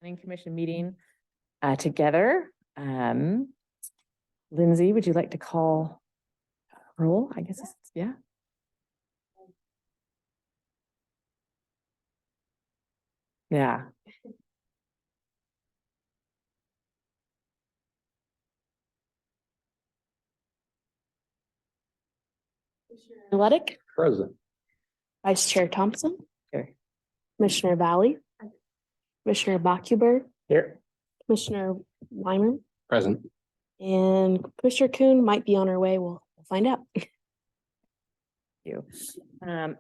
Planning Commission meeting together. Lindsay, would you like to call roll? I guess it's, yeah. Yeah. Tualatin. Present. Vice Chair Thompson. Here. Commissioner Valley. Commissioner Bakuber. Here. Commissioner Weimer. Present. And Commissioner Kuhn might be on her way. We'll find out. You.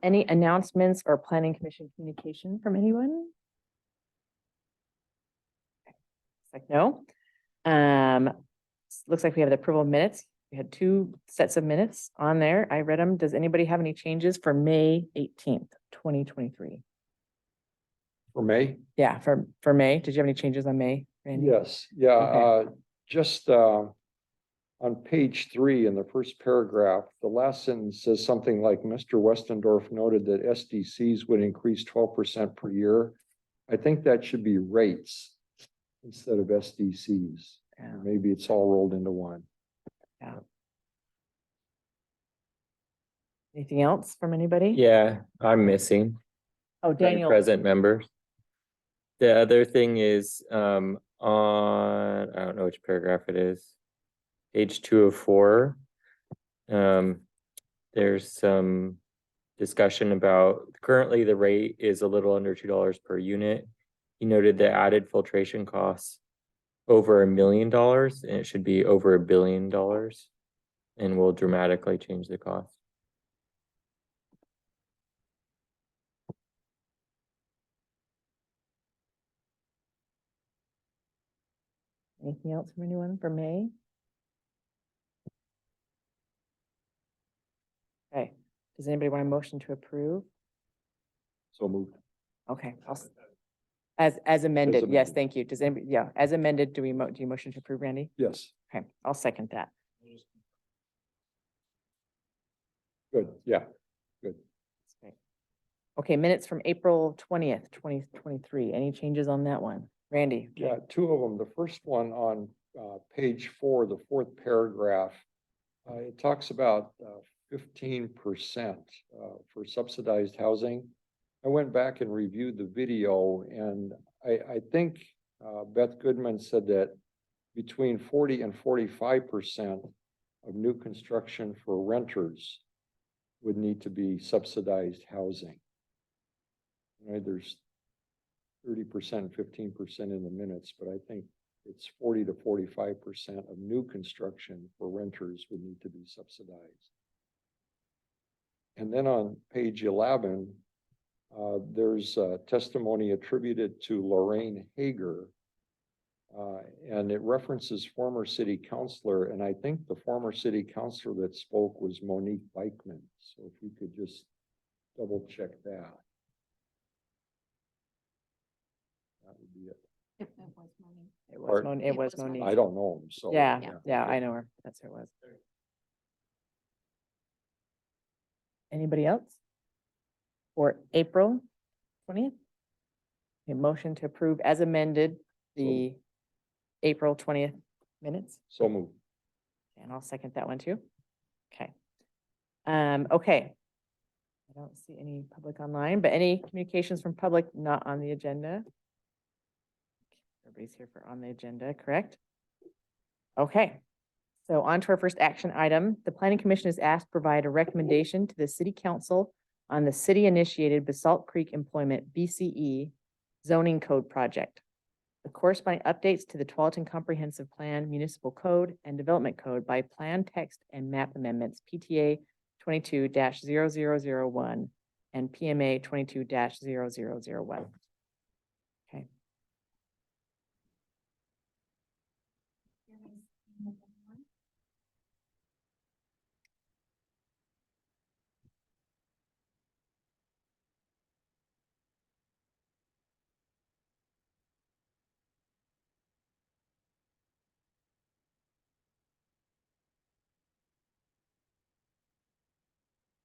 Any announcements or planning commission communication from anyone? Like no. Looks like we have the approval of minutes. We had 2 sets of minutes on there. I read them. Does anybody have any changes for May 18th, 2023? For May? Yeah, for May. Did you have any changes on May, Randy? Yes, yeah, Okay. just on page 3 in the first paragraph, the last sentence says something like Mr. Westendorf noted that SDCs would increase 12% per year. I think that should be rates instead of SDCs. Yeah. Maybe it's all rolled into one. Yeah. Anything else from anybody? Yeah, I'm missing. Oh, Daniel. Present members. The other thing is on, I don't know which paragraph it is, page 204. There's some discussion about currently the rate is a little under $2 per unit. He noted the added filtration costs over $1 million, and it should be over $1 billion, and will dramatically change the cost. Anything else from anyone for May? Okay. Does anybody want a motion to approve? So moved. Okay. As amended. amended. Yes, thank you. Does anybody, yeah, as amended, do you motion to approve, Randy? Yes, Okay, I'll second that. good, yeah. Great. Okay, minutes from April 20th, 2023. Any changes on that one? Randy? Yeah, 2 of them. The first one on page 4, the 4th paragraph, it talks about 15% for subsidized housing. I went back and reviewed the video, and I think Beth Goodman said that between 40 and 45% of new construction for renters would need to be subsidized housing. Right, there's 30%, 15% in the minutes, but I think it's 40 to 45% of new construction for renters would need to be subsidized. And then on page 11, there's testimony attributed to Lorraine Hager, and it references former city councilor, and I think the former city councilor that spoke was Monique Beichman. So if you could just double check that. That would be it. It was Monique. I don't know him, so. Yeah, I know her. That's who it was. Anybody else? For April 20th? A motion to approve as amended the April 20th minutes. So moved. And I'll second that one too. Okay. Okay. I don't see any public online, but any communications from public not on the agenda? Everybody's here for on the agenda, correct? Okay. So on to our first action item. The Planning Commission is asked to provide a recommendation to the City Council on the city-initiated Basalt Creek Employment BCE zoning code project. The corresponding updates to the Tualatin Comprehensive Plan, Municipal Code, and Development Code by Plan Text and Map Amendments, PTA 22-0001 and PMA 22-0001. Okay.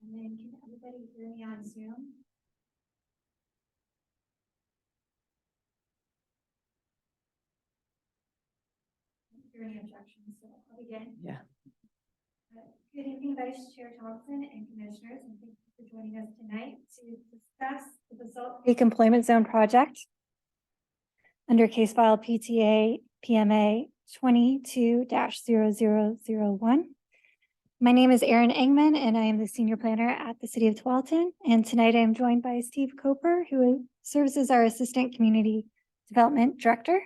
And then can everybody hear me on Zoom? hear any objections, so I'll begin. Yeah. Good evening, Vice Chair Thompson and Commissioners, and thank you for joining us tonight to discuss the Basalt Creek Employment Zone Project under case file PTA PMA 22-0001. My name is Erin Engman, and I am the Senior Planner at the City of Tualatin. And tonight I am joined by Steve Coper, who serves as our Assistant Community Development Director.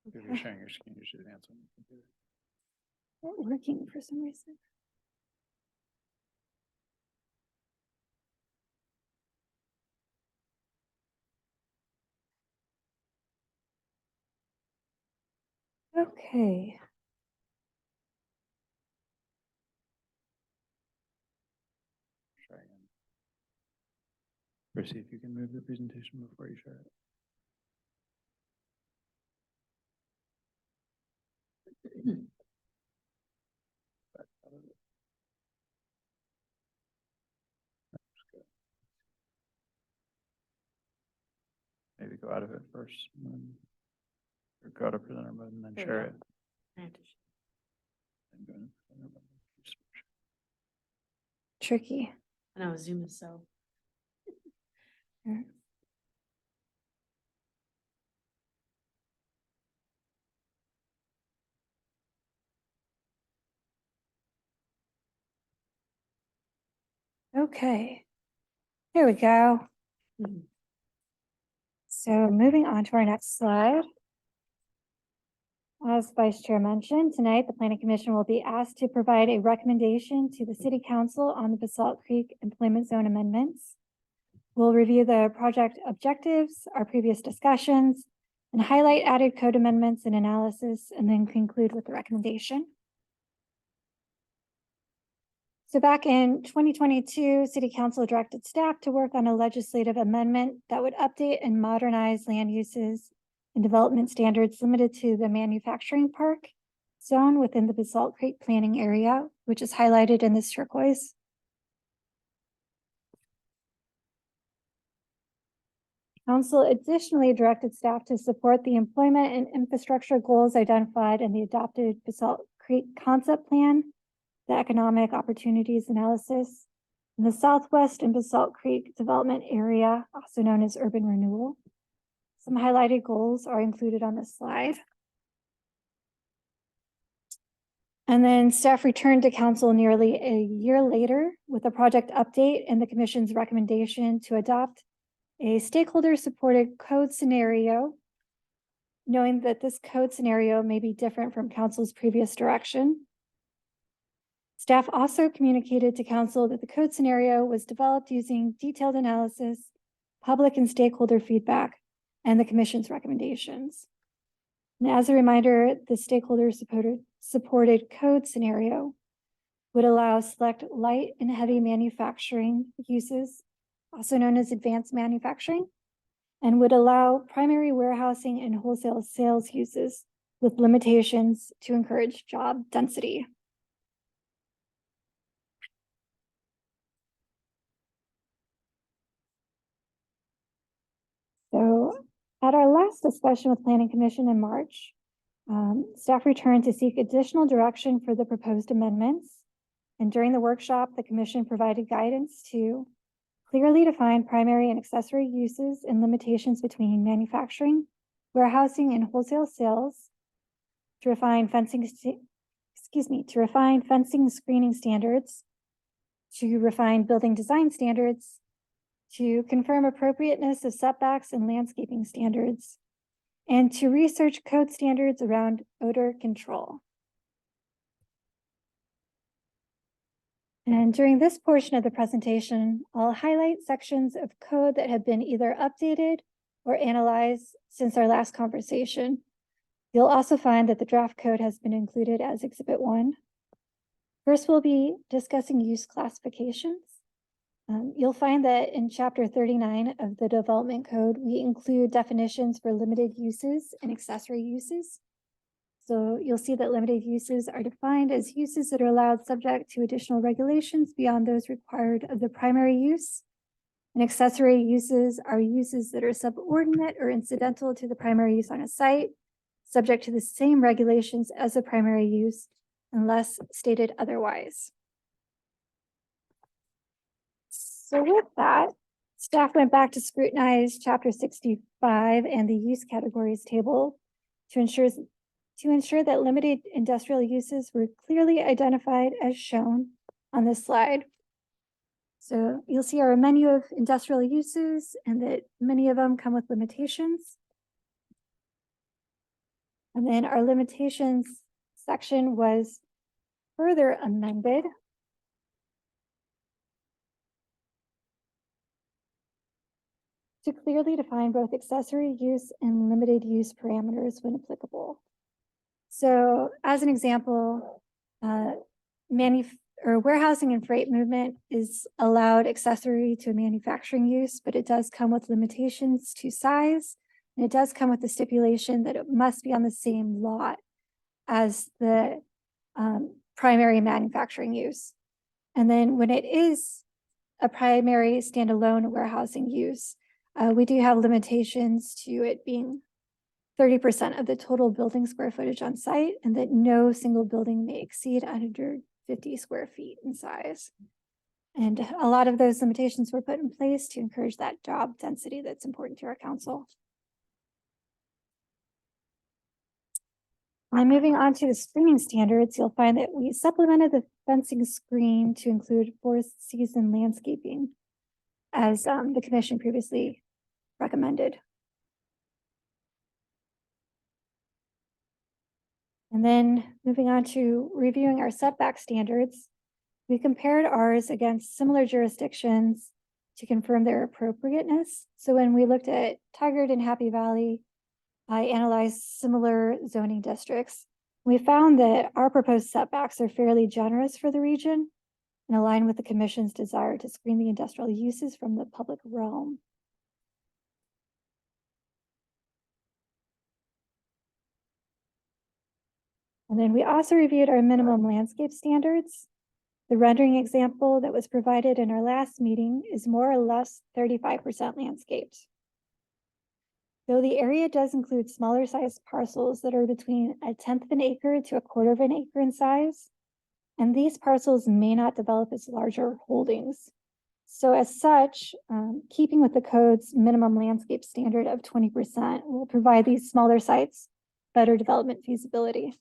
If you're sharing your screen, you should answer. Not working for some reason. Okay. Try again. Or see if you can move the presentation before you share it. Back out of it. That's good. Maybe go out of it first, and then, or go out of presenter mode and then There we share go. it. And go into presenter mode. Tricky. I know Zoom is so. Okay. Here we go. So moving on to our next slide. As Vice Chair mentioned, tonight the Planning Commission will be asked to provide a recommendation to the City Council on the Basalt Creek Employment Zone amendments. We'll review the project objectives, our previous discussions, and highlight added code amendments and analysis, and then conclude with the recommendation. So back in 2022, City Council directed staff to work on a legislative amendment that would update and modernize land uses and development standards limited to the manufacturing park zone within the Basalt Creek planning area, which is highlighted in this turquoise. Council additionally directed staff to support the employment and infrastructure goals identified in the adopted Basalt Creek concept plan, the economic opportunities analysis in the Southwest and Basalt Creek development area, also known as urban renewal. Some highlighted goals are included on this slide. And then staff returned to council nearly a year later with a project update and the commission's recommendation to adopt a stakeholder-supported code scenario, knowing that this code scenario may be different from council's previous direction. Staff also communicated to council that the code scenario was developed using detailed analysis, public and stakeholder feedback, and the commission's recommendations. And as a reminder, the stakeholder-supported code scenario would allow select light and heavy manufacturing uses, also known as advanced manufacturing, and would allow primary warehousing and wholesale sales uses with limitations to encourage job density. So at our last discussion with Planning Commission in March, staff returned to seek additional direction for the proposed amendments. And during the workshop, the commission provided guidance to clearly define primary and accessory uses and limitations between manufacturing, warehousing, and wholesale sales, to refine fencing, screening standards, to refine building design standards, to confirm appropriateness of setbacks and landscaping standards, and to research code standards around odor control. And during this portion of the presentation, I'll highlight sections of code that have been either updated or analyzed since our last conversation. You'll also find that the draft code has been included as Exhibit 1. First, we'll be discussing use classifications. You'll find that in Chapter 39 of the Development Code, we include definitions for limited uses and accessory uses. So you'll see that limited uses are defined as uses that are allowed subject to additional regulations beyond those required of the primary use. And accessory uses are uses that are subordinate or incidental to the primary use on a site, subject to the same regulations as the primary use unless stated otherwise. So with that, staff went back to scrutinize chapter 65 and the use categories table to ensure that limited industrial uses were clearly identified as shown on this slide. So you'll see our menu of industrial uses and that many of them come with limitations. And then our limitations section was further amended to clearly define both accessory use and limited use parameters when applicable. So as an example, warehousing and freight movement is allowed accessory to a manufacturing use, but it does come with limitations to size. And it does come with the stipulation that it must be on the same lot as the primary manufacturing use. And then when it is a primary standalone warehousing use, we do have limitations to it being 30% of the total building square footage on site, and that no single building may exceed 150 square feet in size. And a lot of those limitations were put in place to encourage that job density that's important to our council. And moving on to the screening standards, you'll find that we supplemented the fencing screen to include four-season landscaping, as the commission previously recommended. And then moving on to reviewing our setback standards, we compared ours against similar jurisdictions to confirm their appropriateness. So when we looked at Tigard and Happy Valley, I analyzed similar zoning districts. We found that our proposed setbacks are fairly generous for the region and align with the commission's desire to screen the industrial uses from the public realm. And then we also reviewed our minimum landscape standards. The rendering example that was provided in our last meeting is more or less 35% landscaped. Though the area does include smaller sized parcels that are between 1/10 of an acre to 1/4 of an acre in size, and these parcels may not develop as larger holdings. So as such, keeping with the code's minimum landscape standard of 20% will provide these smaller sites better development feasibility.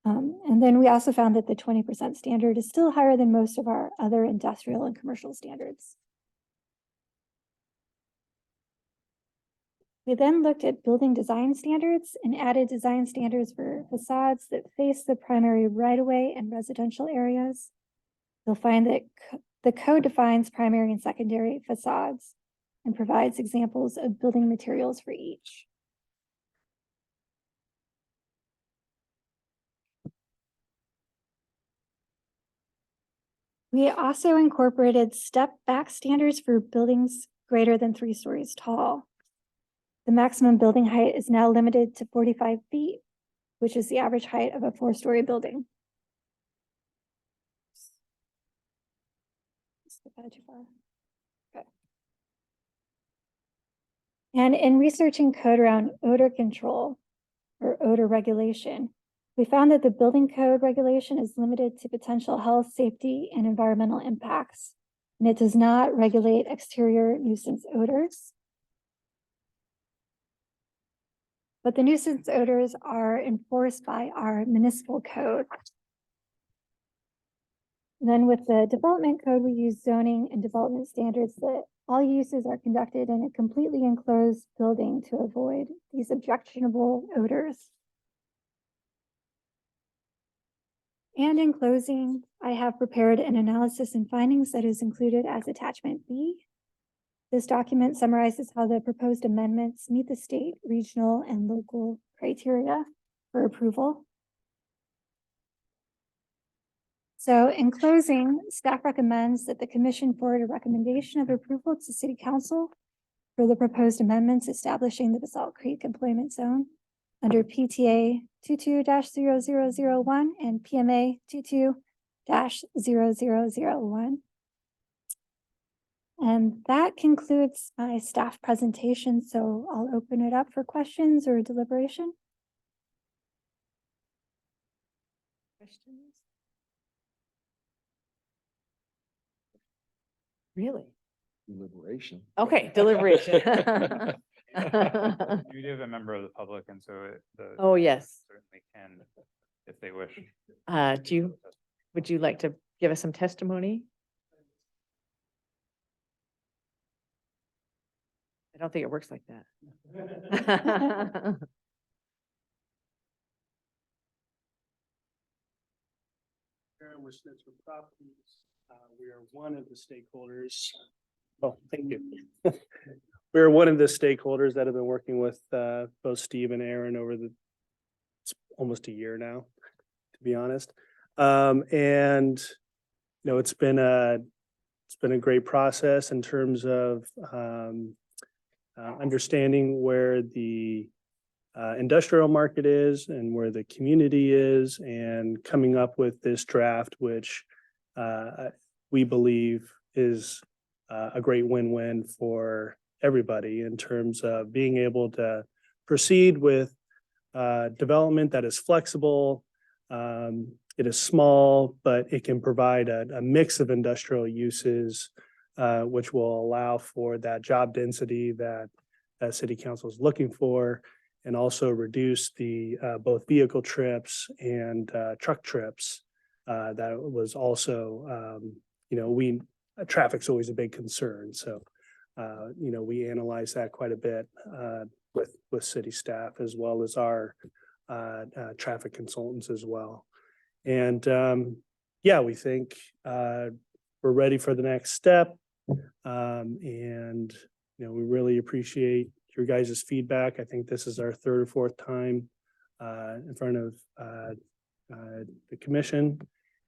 And then we also found that the 20% standard is still higher than most of our other industrial and commercial standards. We then looked at building design standards and added design standards for facades that face the primary right-of-way and residential areas. You'll find that the code defines primary and secondary facades and provides examples of building materials for each. We also incorporated step back standards for buildings greater than 3 stories tall. The maximum building height is now limited to 45 feet, which is the average height of a 4-story building. Too far. Okay. And in researching code around odor control or odor regulation, we found that the building code regulation is limited to potential health, safety, and environmental impacts, and it does not regulate exterior nuisance odors. But the nuisance odors are enforced by our municipal code. And then with the development code, we use zoning and development standards that all uses are conducted in a completely enclosed building to avoid these objectionable odors. And in closing, I have prepared an analysis and findings that is included as attachment B. This document summarizes how the proposed amendments meet the state, regional, and local criteria for approval. So in closing, staff recommends that the commission forward a recommendation of approval to City Council for the proposed amendments establishing the Basalt Creek employment zone under PTA 22-0001 and PMA 22-0001. And that concludes my staff presentation, so I'll open it up for questions or deliberation. Questions? Really? Deliberation. Okay, deliberation. You do have a member of the public, and so Oh, yes. certainly can, if they wish. Would you like to give us some testimony? I don't think it works like that. Aaron with Schnitzer Properties. We are one of the stakeholders. Oh, thank you. We are one of the stakeholders that have been working with both Steve and Aaron over it's almost a year now, to be honest. And you know, it's been a great process in terms of understanding where the industrial market is and where the community is, and coming up with this draft, which we believe is a great win-win for everybody in terms of being able to proceed with development that is flexible. It is small, but it can provide a mix of industrial uses, which will allow for that job density that City Council is looking for, and also reduce the both vehicle trips and truck trips. That was also, traffic's always a big concern. So, we analyze that quite a bit with city staff, as well as our traffic consultants as well. And we think we're ready for the next step. And we really appreciate your guys' feedback. I think this is our third or fourth time in front of the commission,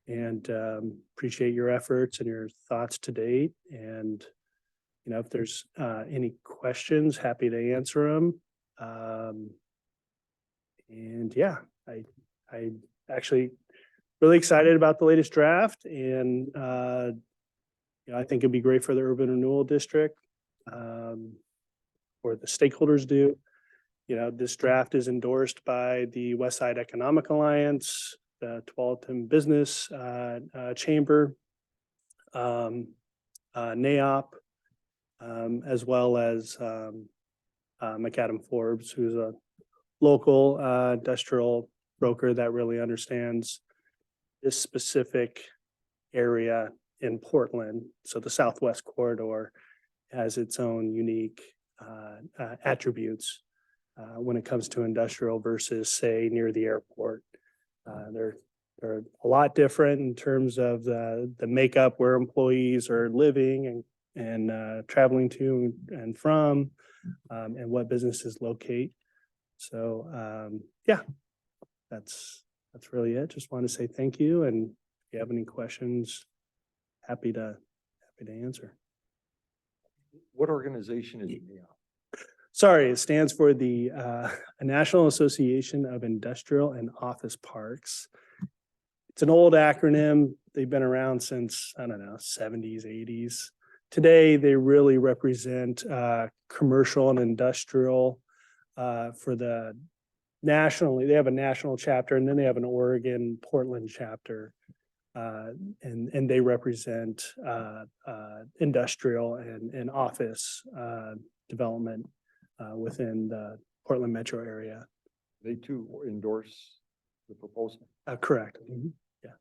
and appreciate your efforts and your thoughts to date. And if there's any questions, happy to answer them. I actually really excited about the latest draft, and I think it'd be great for the urban renewal district, or the stakeholders do. This draft is endorsed by the West Side Economic Alliance, the Tualatin Business Chamber, NAOP, as well as McAdam Forbes, who's a local industrial broker that really understands this specific area in Portland. So the Southwest Corridor has its own unique attributes when it comes to industrial versus, say, near the airport. They're a lot different in terms of the makeup, where employees are living and traveling to and from, and what businesses locate. So that's really it. Just want to say thank you, and if you have any questions, happy to answer. What organization is NAOP? Sorry, it stands for the National Association of Industrial and Office Parks. It's an old acronym. They've been around since, I don't know, 70s, 80s. Today, they really represent commercial and industrial for the nationally. They have a national chapter, and then they have an Oregon, Portland chapter. And they represent industrial and office development within the Portland metro area. They too endorse the proposal? Correct. Mm-hmm. Yeah.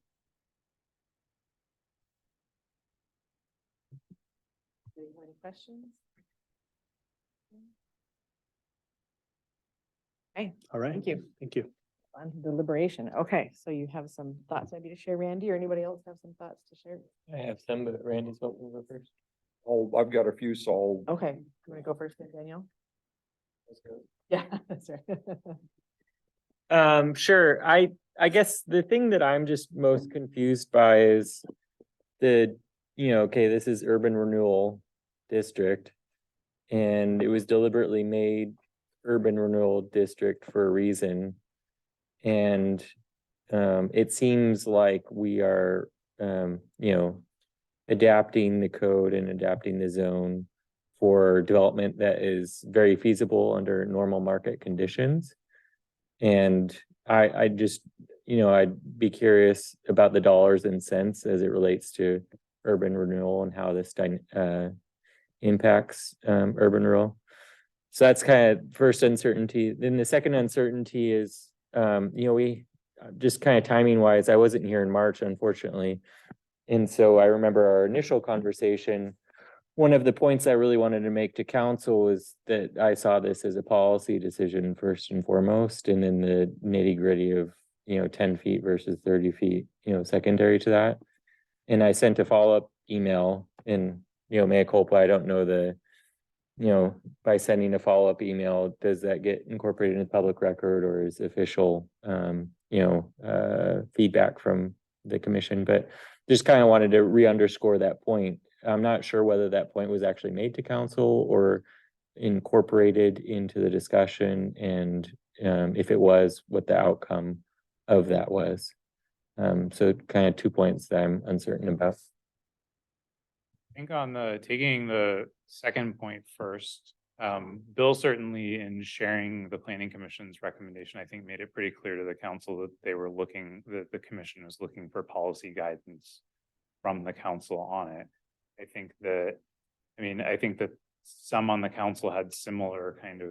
Do you have any questions? Okay, All right. thank you. Thank you. On deliberation. Okay, so you have some thoughts maybe to share, Randy, or anybody else have some thoughts to share? I have some, but Randy's what will go first. I've got a few, so Okay, you want to go first then, Danielle? Yeah, that's right. Sure. I guess the thing that I'm just most confused by is this is urban renewal district, and it was deliberately made urban renewal district for a reason. And it seems like we are, adapting the code and adapting the zone for development that is very feasible under normal market conditions. And I just, I'd be curious about the dollars and cents as it relates to urban renewal and how this impacts urban renewal. So that's kind of first uncertainty. Then the second uncertainty is, we just kind of timing wise, I wasn't here in March, unfortunately. And so I remember our initial conversation. One of the points I really wanted to make to council is that I saw this as a policy decision first and foremost, and then the nitty gritty of, 10 feet versus 30 feet, secondary to that. And I sent a follow-up email and, mea culpa, I don't know by sending a follow-up email, does that get incorporated in the public record or is official, feedback from the commission? But just kind of wanted to re-underscore that point. I'm not sure whether that point was actually made to council or incorporated into the discussion, and if it was, what the outcome of that was. So kind of 2 points that I'm uncertain about. I think on taking the second point first, Bill certainly in sharing the planning commission's recommendation, I think made it pretty clear to the council that the commission was looking for policy guidance from the council on it. I think that some on the council had similar kind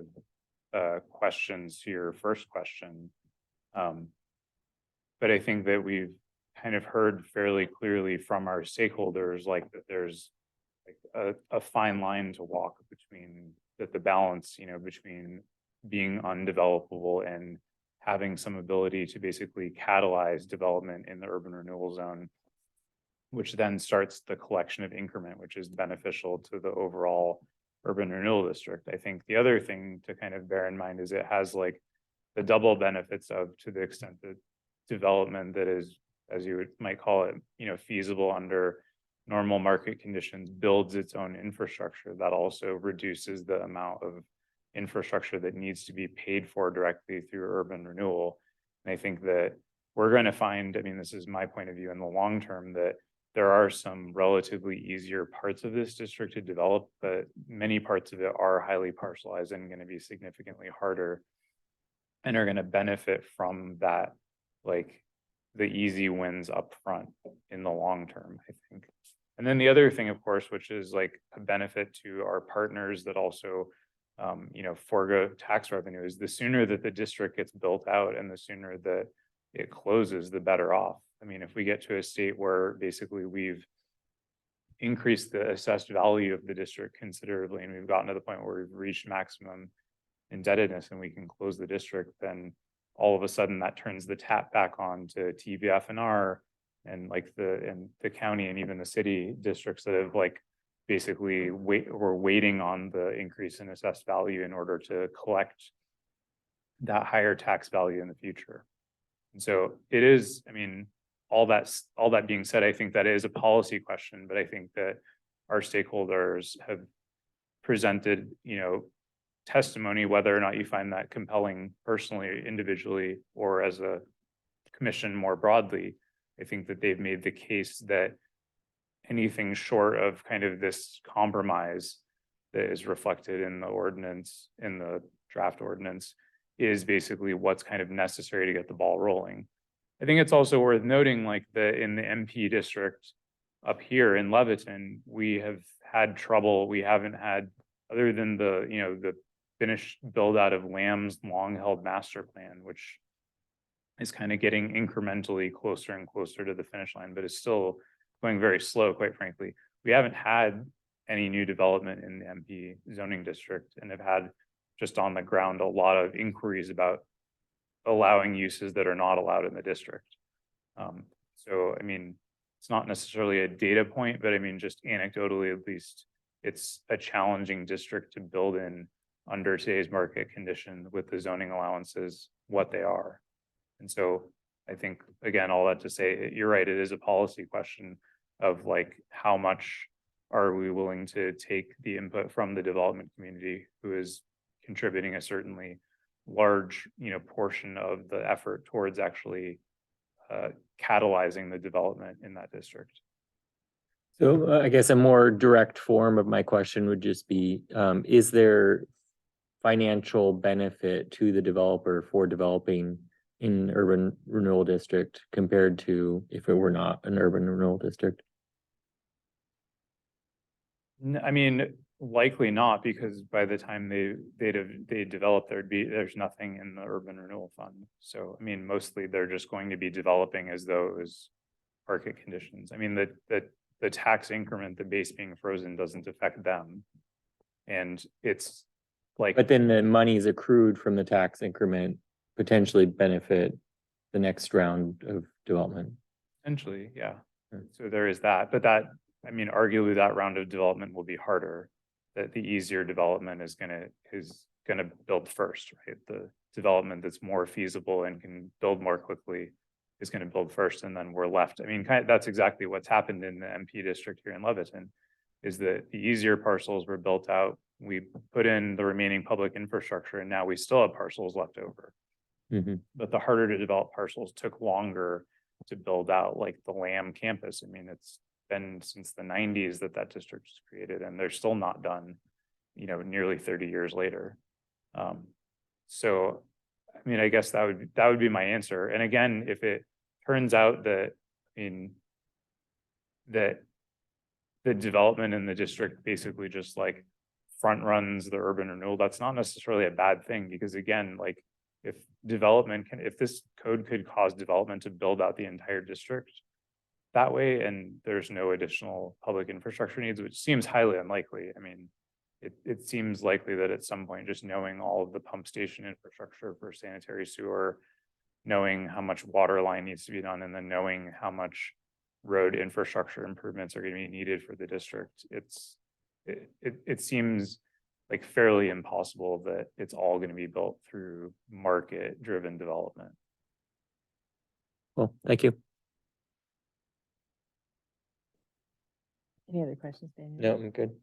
of questions to your first question. But I think that we've kind of heard fairly clearly from our stakeholders, like that there's like a fine line to walk between the balance, between being undevelopable and having some ability to basically catalyze development in the urban renewal zone, which then starts the collection of increment, which is beneficial to the overall urban renewal district. I think the other thing to kind of bear in mind is it has like the double benefits of, to the extent that development that is, as you might call it, feasible under normal market conditions, builds its own infrastructure that also reduces the amount of infrastructure that needs to be paid for directly through urban renewal. And I think that we're going to find, this is my point of view in the long term, that there are some relatively easier parts of this district to develop, but many parts of it are highly parcelized and going to be significantly harder and are going to benefit from that, like the easy wins up front in the long term, I think. And then the other thing, of course, which is like a benefit to our partners that also, forego tax revenue, is the sooner that the district gets built out and the sooner that it closes, the better off. If we get to a state where basically we've increased the assessed value of the district considerably, and we've gotten to the point where we've reached maximum indebtedness and we can close the district, then all of a sudden that turns the tap back on to TVF&R and like the county and even the city districts that have like basically we're waiting on the increase in assessed value in order to collect that higher tax value in the future. And so it is, all that being said, I think that is a policy question, but I think that our stakeholders have presented, testimony, whether or not you find that compelling personally, individually, or as a commission more broadly. I think that they've made the case that anything short of kind of this compromise that is reflected in the ordinance, in the draft ordinance, is basically what's kind of necessary to get the ball rolling. I think it's also worth noting, like in the MP district up here in Leviton, we have had trouble. We haven't had, other than the finished build out of Lamb's long held master plan, which is kind of getting incrementally closer and closer to the finish line, but is still going very slow, quite frankly. We haven't had any new development in the MP zoning district and have had just on the ground a lot of inquiries about allowing uses that are not allowed in the district. So, it's not necessarily a data point, but just anecdotally, at least, it's a challenging district to build in under today's market condition with the zoning allowances, what they are. And so I think, again, all that to say, you're right, it is a policy question of like, how much are we willing to take the input from the development community who is contributing a certainly large, portion of the effort towards actually catalyzing the development in that district. So I guess a more direct form of my question would just be, is there financial benefit to the developer for developing in urban renewal district compared to if it were not an urban renewal district? I mean, likely not, because by the time they develop, there's nothing in the urban renewal fund. So, I mean, mostly they're just going to be developing as though it was market conditions. I mean, the tax increment, the base being frozen, doesn't affect them. And it's like, But then the monies accrued from the tax increment potentially benefit the next round of development. essentially, yeah. Hmm. So there is that, but I mean, arguably that round of development will be harder. That the easier development is gonna build first, right? The development that's more feasible and can build more quickly is gonna build first, and then we're left. I mean, that's exactly what's happened in the MP district here in Leviton, is that the easier parcels were built out. We put in the remaining public infrastructure, and now we still have parcels left over. Mhm. But the harder to develop parcels took longer to build out, like the Lamb campus. I mean, it's been since the 90s that district was created, and they're still not done, nearly 30 years later. So, I mean, I guess that would be my answer. And again, if it turns out that, that the development in the district basically just like front runs the urban renewal, that's not necessarily a bad thing, because again, like if this code could cause development to build out the entire district that way, and there's no additional public infrastructure needs, which seems highly unlikely. I mean, it seems likely that at some point, just knowing all of the pump station infrastructure for sanitary sewer, knowing how much water line needs to be done, and then knowing how much road infrastructure improvements are going to be needed for the district, it seems like fairly impossible that it's all going to be built through market driven development. Well, thank you. Any other questions, Daniel? No, I'm good.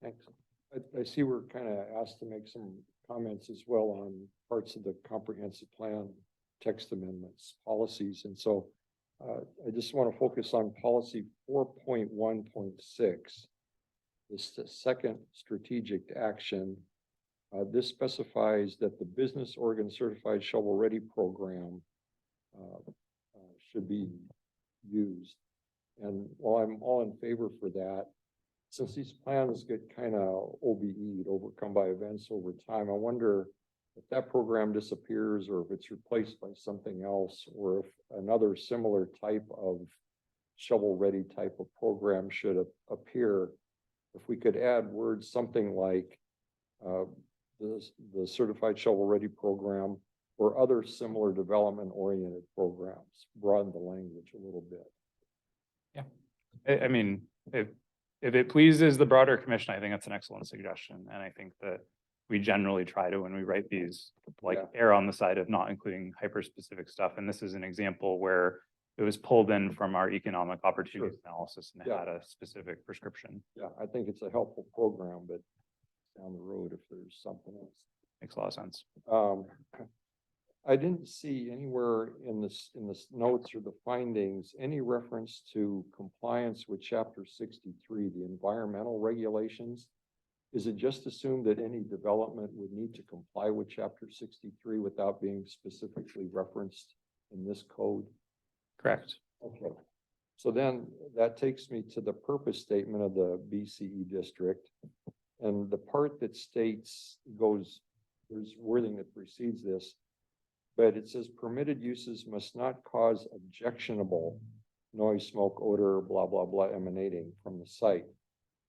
Thanks. I see we're kind of asked to make some comments as well on parts of the comprehensive plan, text amendments, policies. And so I just want to focus on policy 4.1.6. This the second strategic action. This specifies that the business organ certified shovel ready program should be used. And while I'm all in favor for that, since these plans get kind of OBE'd, overcome by events over time, I wonder if that program disappears or if it's replaced by something else, or if another similar type of shovel-ready type of program should appear. If we could add words, something like the certified shovel-ready program or other similar development-oriented programs, broaden the language a little bit. I mean, if it pleases the broader commission, I think that's an excellent suggestion. And I think that we generally try to, when we write these, like err on the side of not including hyper-specific stuff. And this is an example where it was pulled in from our economic opportunities analysis and had a specific prescription. Yeah, I think it's a helpful program, but down the road, if there's something else. Makes a lot of sense. I didn't see anywhere in this notes or the findings, any reference to compliance with chapter 63, the environmental regulations. Is it just assumed that any development would need to comply with chapter 63 without being specifically referenced in this code? Correct. Okay. So then that takes me to the purpose statement of the BCE district. And the part that states there's wording that precedes this, but it says permitted uses must not cause objectionable noise, smoke, odor, blah, blah, blah emanating from the site.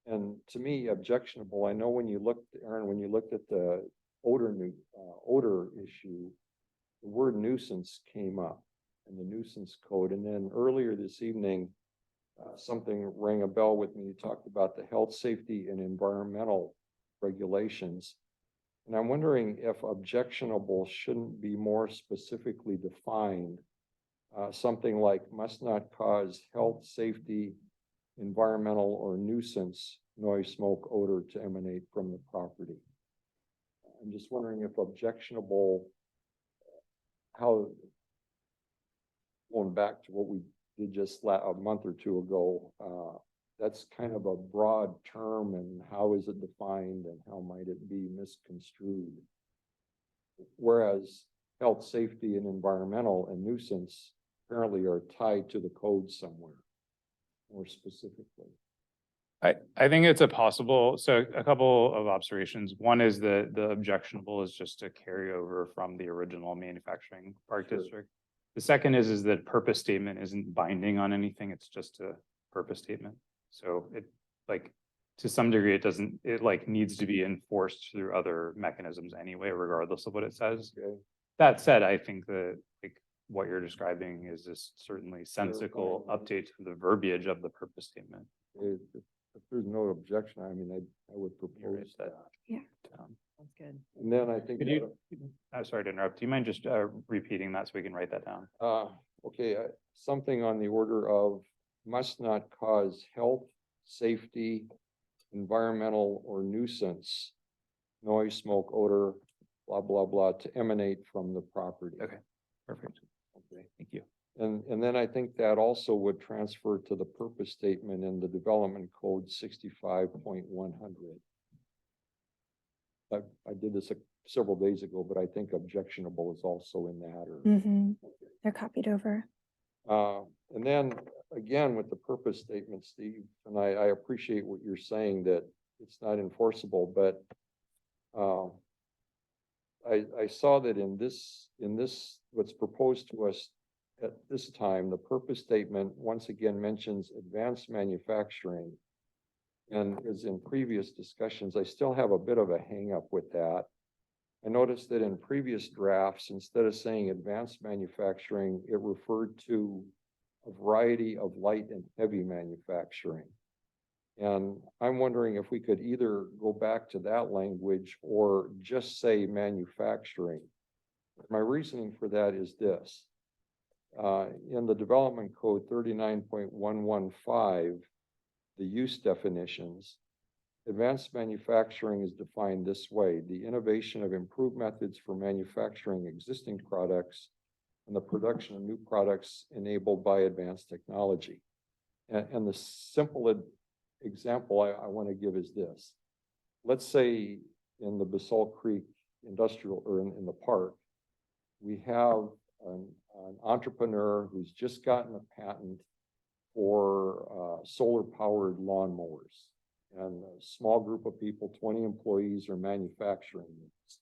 And to me, objectionable, I know when you looked, Aaron, when you looked at the odor issue, the word nuisance came up in the nuisance code. And then earlier this evening, something rang a bell with me. You talked about the health, safety, and environmental regulations. And I'm wondering if objectionable shouldn't be more specifically defined. Something like must not cause health, safety, environmental, or nuisance noise, smoke, odor to emanate from the property. I'm just wondering if objectionable, how, going back to what we did just a month or two ago, that's kind of a broad term, and how is it defined and how might it be misconstrued? Whereas health, safety, and environmental and nuisance apparently are tied to the code somewhere more specifically. I think it's a possible, so a couple of observations. One is that the objectionable is just a carryover from the original manufacturing park Sure. district. The second is that purpose statement isn't binding on anything, it's just a purpose statement. So it, like, to some degree, it like needs to be enforced through other mechanisms anyway, regardless of what it says. Okay. That said, I think that like what you're describing is this certainly sensical fine. update to the verbiage of the purpose statement. If there's no objection, I mean, I would You're right, propose that. Sounds good. And then I think, Could you, I'm sorry to interrupt. Do you mind just repeating that so we can write that down? okay, something on the order of must not cause health, safety, environmental or nuisance, noise, smoke, odor, blah, blah, blah, to emanate from the property. Okay. Perfect. Okay. Thank you. And then I think that also would transfer to the purpose statement in the development code 65.100. I did this several days ago, but I think objectionable is also in that, or. Mm-hmm. They're copied over. And then again, with the purpose statement, Steve, and I appreciate what you're saying that it's not enforceable, but I saw that in this, what's proposed to us at this time, the purpose statement once again mentions advanced manufacturing. And as in previous discussions, I still have a bit of a hang up with that. I noticed that in previous drafts, instead of saying advanced manufacturing, it referred to a variety of light and heavy manufacturing. And I'm wondering if we could either go back to that language or just say manufacturing. My reasoning for that is this. In the development code 39.115, the use definitions, advanced manufacturing is defined this way: the innovation of improved methods for manufacturing existing products and the production of new products enabled by advanced technology. And the simple example I want to give is this. Let's say in the Basalt Creek industrial, or in the park, we have an entrepreneur who's just gotten a patent for solar powered lawnmowers. And a small group of people, 20 employees, are manufacturing these.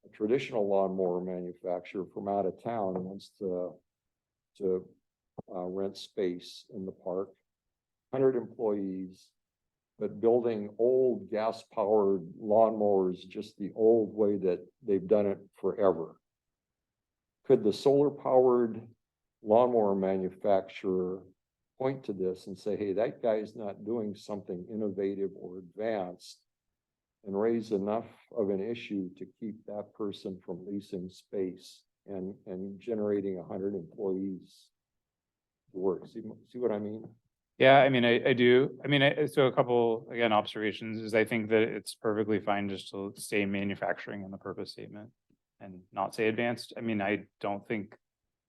A traditional lawnmower manufacturer from out of town wants to rent space in the park, 100 employees, but building old gas-powered lawnmowers just the old way that they've done it forever. Could the solar-powered lawnmower manufacturer point to this and say, hey, that guy's not doing something innovative or advanced, and raise enough of an issue to keep that person from leasing space and generating 100 employees to work? See what I mean? Yeah, I mean, I do. I mean, so a couple, again, observations is I think that it's perfectly fine just to say manufacturing in the purpose statement and not say advanced. I mean, I don't think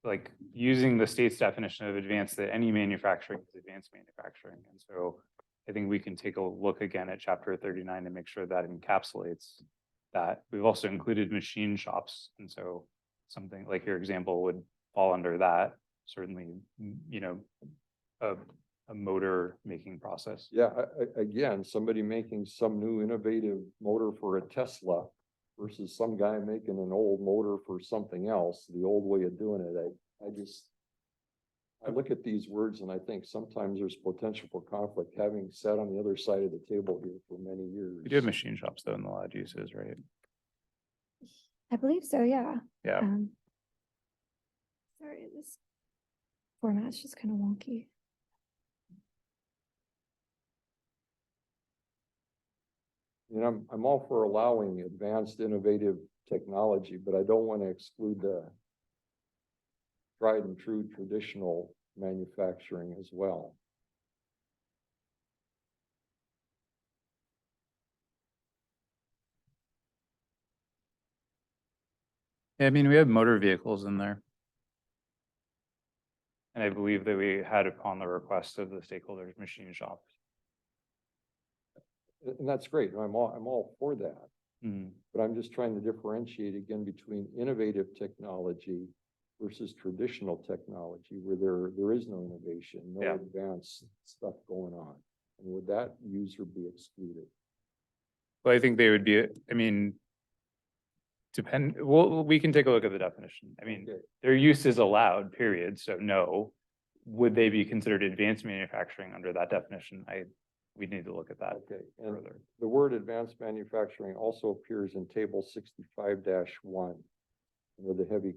like using the state's definition of advanced, that any manufacturing is advanced manufacturing. And so I think we can take a look again at chapter 39 to make sure that encapsulates that. We've also included machine shops. And so something like your example would fall under that. Certainly, you know, a motor making process. Yeah, again, somebody making some new innovative motor for a Tesla versus some guy making an old motor for something else, the old way of doing it. I look at these words and I think sometimes there's potential for conflict, having sat on the other side of the table here for many years. We do have machine shops though in the allowed uses, right? I believe so, yeah. Yeah. Sorry, this format's just kind of wonky. And I'm all for allowing advanced innovative technology, but I don't want to exclude the tried and true traditional manufacturing as well. Yeah, I mean, we have motor vehicles in there. And I believe that we had upon the request of the stakeholders, machine shops. And that's great. I'm all for that. Mm. But I'm just trying to differentiate again between innovative technology versus traditional technology where there is no innovation, no Yeah. advanced stuff going on. And would that user be excluded? Well, I think they would be, I mean, well, we can take a look at the definition. I mean, Okay. their use is allowed, period, so no. Would they be considered advanced manufacturing under that definition? We'd need to look at that Okay, and further. the word advanced manufacturing also appears in table 65-1 with the heavy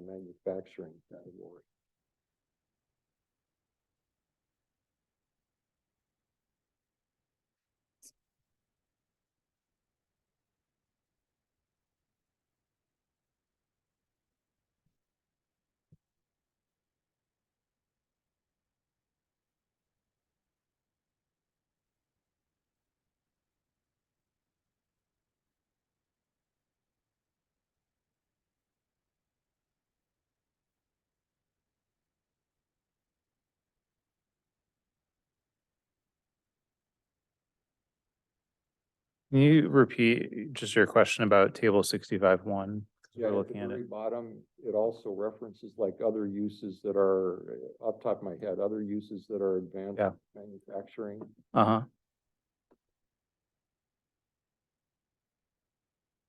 manufacturing category. Can you repeat just your question about table 65-1? Yeah, We're at the looking at very it. bottom, it also references like other uses that are, off the top of my head, other uses that are advanced Yeah. manufacturing. Uh-huh.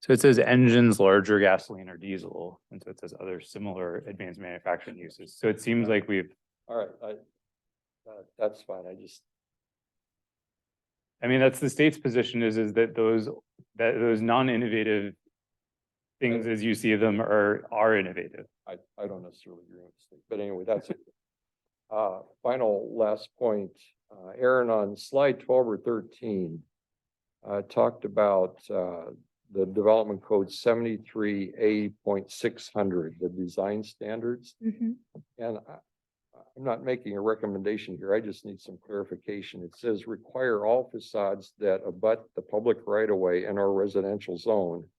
So it says engines, larger gasoline or diesel, and so it says other similar advanced manufacturing uses. So it seems like we've, All right, that's fine. I mean, that's the state's position is that those non-innovative things as you see them are innovative. I don't necessarily agree with the state, but anyway, that's it. Final last point, Aaron, on slide 12 or 13, talked about, the development code 73A.600, the design standards. Mhm. And I'm not making a recommendation here. I just need some clarification. It says require all facades that abut the public right of way and or residential zone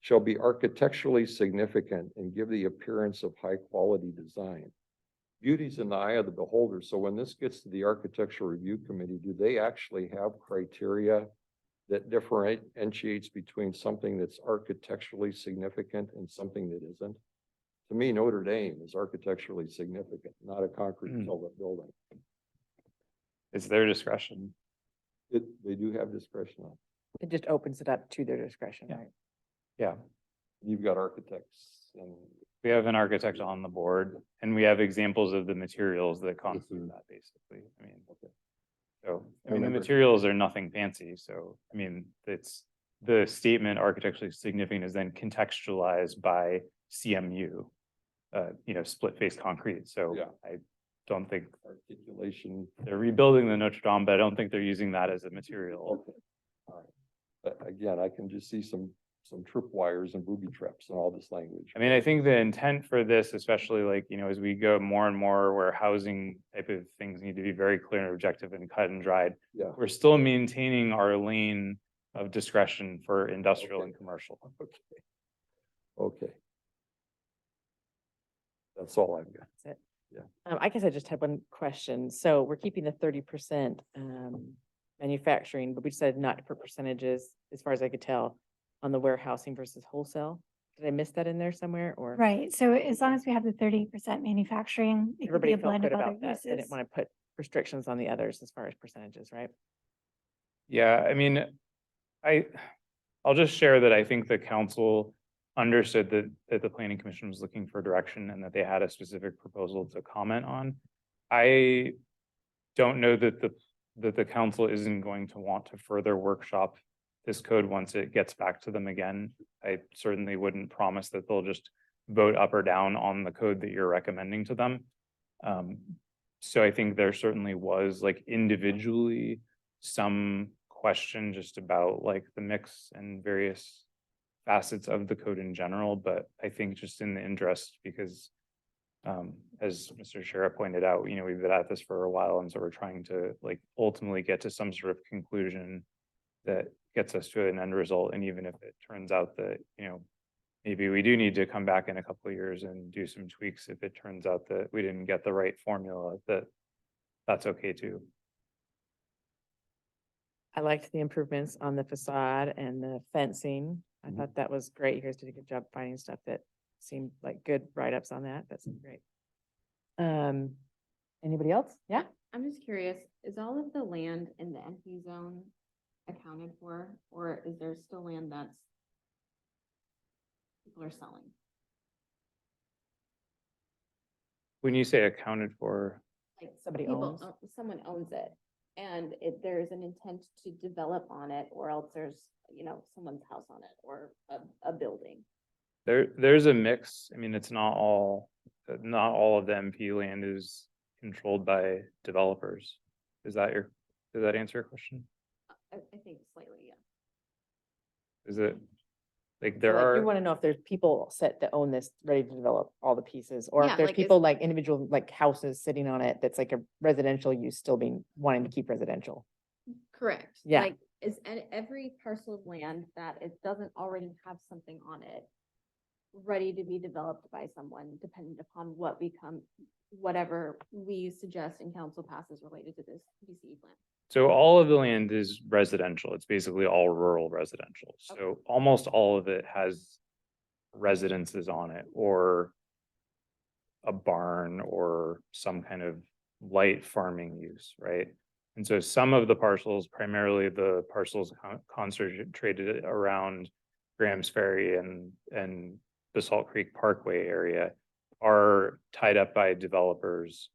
shall be architecturally significant and give the appearance of high quality design. Beauty's in the eye of the beholder. So when this gets to the architectural review committee, do they actually have criteria that differentiates between something that's architecturally significant and something that isn't? To me, Notre Dame is architecturally significant, not a concrete pellet building. It's their discretion. They do have discretion on it. It just opens it up to their discretion, Yeah. right? Yeah. You've got architects and We have an architect on the board and we have examples of the materials that constitute that basically. I mean, so, I mean, the Remember- materials are nothing fancy. So, I mean, it's the statement architecturally significant is then contextualized by CMU, split face concrete. So Yeah. I don't think articulation. they're rebuilding the Notre Dame, but I don't think they're using that as a material. Okay, all right. But again, I can just see some tripwires and booby traps and all this language. I mean, I think the intent for this, especially like, as we go more and more where housing type of things need to be very clear and objective and cut and dried. Yeah. We're still maintaining our lane of discretion for industrial and commercial. Okay. That's all I've got. That's it. Yeah. I guess I just had one question. So we're keeping the 30% manufacturing, but we decided not to put percentages, as far as I could tell, on the warehousing versus wholesale. Did I miss that in there somewhere or? Right, so as long as we have the 30% manufacturing, it could be Everybody a felt blend good of other about that. They didn't uses. want to put restrictions on the others as far as percentages, right? Yeah, I mean, I'll just share that I think the council understood that the planning commission was looking for direction and that they had a specific proposal to comment on. I don't know that the council isn't going to want to further workshop this code once it gets back to them again. I certainly wouldn't promise that they'll just vote up or down on the code that you're recommending to them. So I think there certainly was like individually some question just about like the mix and various facets of the code in general, but I think just in the interest, because as Mr. Sheriff pointed out, we've been at this for a while, and so we're trying to like ultimately get to some sort of conclusion that gets us to an end result. And even if it turns out that, maybe we do need to come back in a couple of years and do some tweaks if it turns out that we didn't get the right formula, that's okay too. I liked the improvements on the facade and the fencing. I Mhm. thought that was great. You guys did a good job finding stuff that seemed like good write-ups on that. That seemed great. Anybody else? Yeah? I'm just curious, is all of the land in the NP zone accounted for, or is there still land that's people are selling? When you say accounted for, Like Somebody people owns. someone owns it, and there's an intent to develop on it, or else there's, someone's house on it, or a building. there's a mix. I mean, it's not all of the MP land is controlled by developers. Does that answer your question? I think slightly, yeah. Is it? Like So, there like, you are, want to know if there's people set that own this, ready to develop all the pieces, or Yeah, if there's like, is- people like individual, like houses sitting on it, that's like a residential use still being, wanting to keep residential. Correct. Yeah. Like, is every parcel of land that it doesn't already have something on it ready to be developed by someone, dependent upon whatever we suggest and council passes related to this BCE plan? so all of the land is residential. It's basically all rural residential. So almost all of it has residences on it, or a barn, or some kind of light farming use, right? And so some of the parcels, primarily the parcels concentrated around Graham's Ferry and Basalt Creek Parkway area, are tied up by developers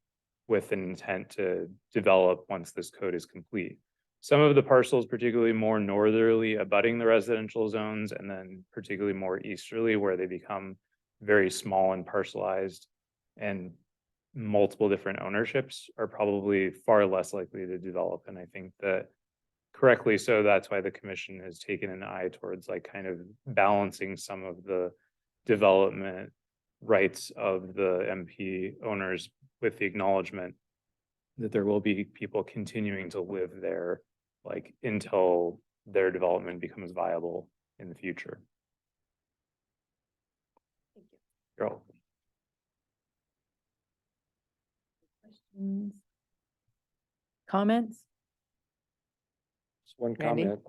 with an intent to develop once this code is complete. Some of the parcels, particularly more northerly abutting the residential zones, and then particularly more easterly where they become very small and parcelized and multiple different ownerships, are probably far less likely to develop. And I think that correctly so, that's why the commission has taken an eye towards like kind of balancing some of the development rights of the MP owners with the acknowledgement that there will be people continuing to live there, like until their development becomes viable in the future. Thank you. You're welcome. Questions? Comments? Just one Randy? comment.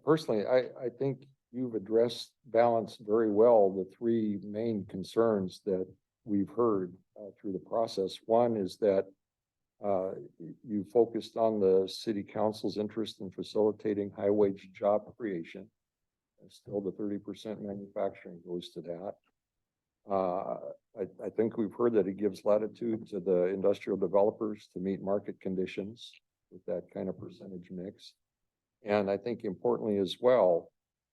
Personally, I think you've balanced very well the three main concerns that we've heard through the process. One is that you focused on the city council's interest in facilitating high wage job creation. And still the 30% manufacturing goes to that. I think we've heard that it gives latitude to the industrial developers to meet market conditions with that kind of percentage mix. And I think importantly as well,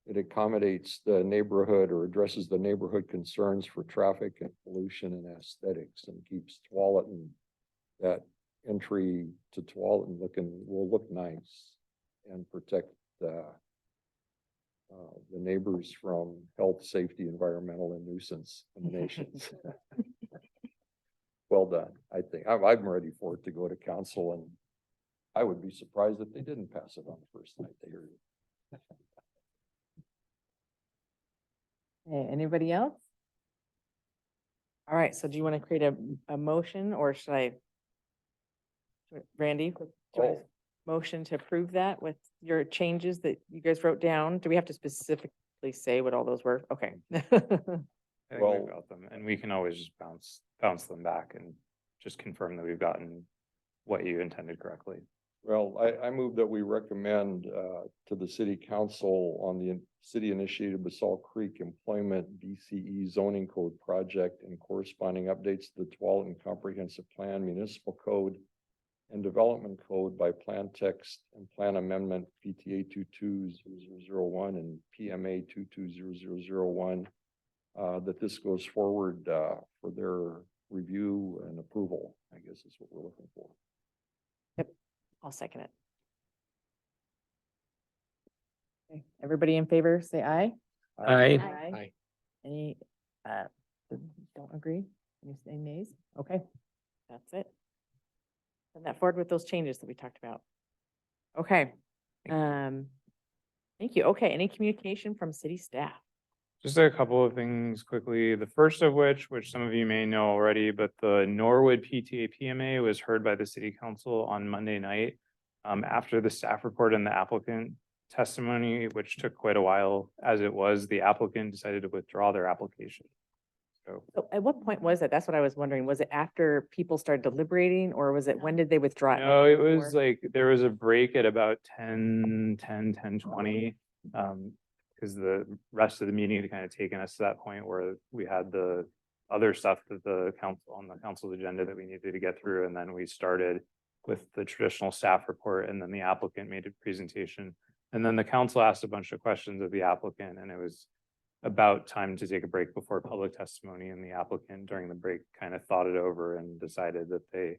it accommodates the neighborhood, or addresses the neighborhood concerns for traffic and pollution and aesthetics, and keeps Tualatin, that entry to Tualatin will look nice and protect the neighbors from health, safety, environmental, and nuisance emanations. Well done. I think I'm ready for it to go to council, and I would be surprised if they didn't pass it on the first night they heard it. Hey, anybody else? All right, so do you want to create a motion, or should I? Randy, do you want a motion to approve that with your changes that you guys wrote down? Do we have to specifically say what all those were? Okay. I think Well- we've got them, and we can always just bounce them back and just confirm that we've gotten what you intended correctly. Well, I move that we recommend to the city council on the city initiated Basalt Creek Employment BCE zoning code project and corresponding updates to the Tualatin Comprehensive Plan, Municipal Code, and Development Code by plan text and plan amendment PTA 220001 and PMA 220001. That this goes forward for their review and approval, I guess is what we're looking for. I'll second it. Okay, everybody in favor, say aye. Aye. Aye. Any, don't agree? Any say nays? Okay, that's it. Send that forward with those changes that we talked about. Okay, thank you. Okay, any communication from city staff? Just a couple of things quickly. The first of which some of you may know already, but the Norwood PTA PMA was heard by the city council on Monday night. After the staff report and the applicant testimony, which took quite a while as it was, the applicant decided to withdraw their application. So So at what point was it? That's what I was wondering. Was it after people started deliberating or was it, when did they withdraw? no, Like it was before? like, there was a break at about 10:20. Because the rest of the meeting had kind of taken us to that point where we had the other stuff that the council, on the council's agenda that we needed to get through, and then we started with the traditional staff report, and then the applicant made a presentation. And then the council asked a bunch of questions of the applicant, and it was about time to take a break before public testimony, and the applicant during the break kind of thought it over and decided that they,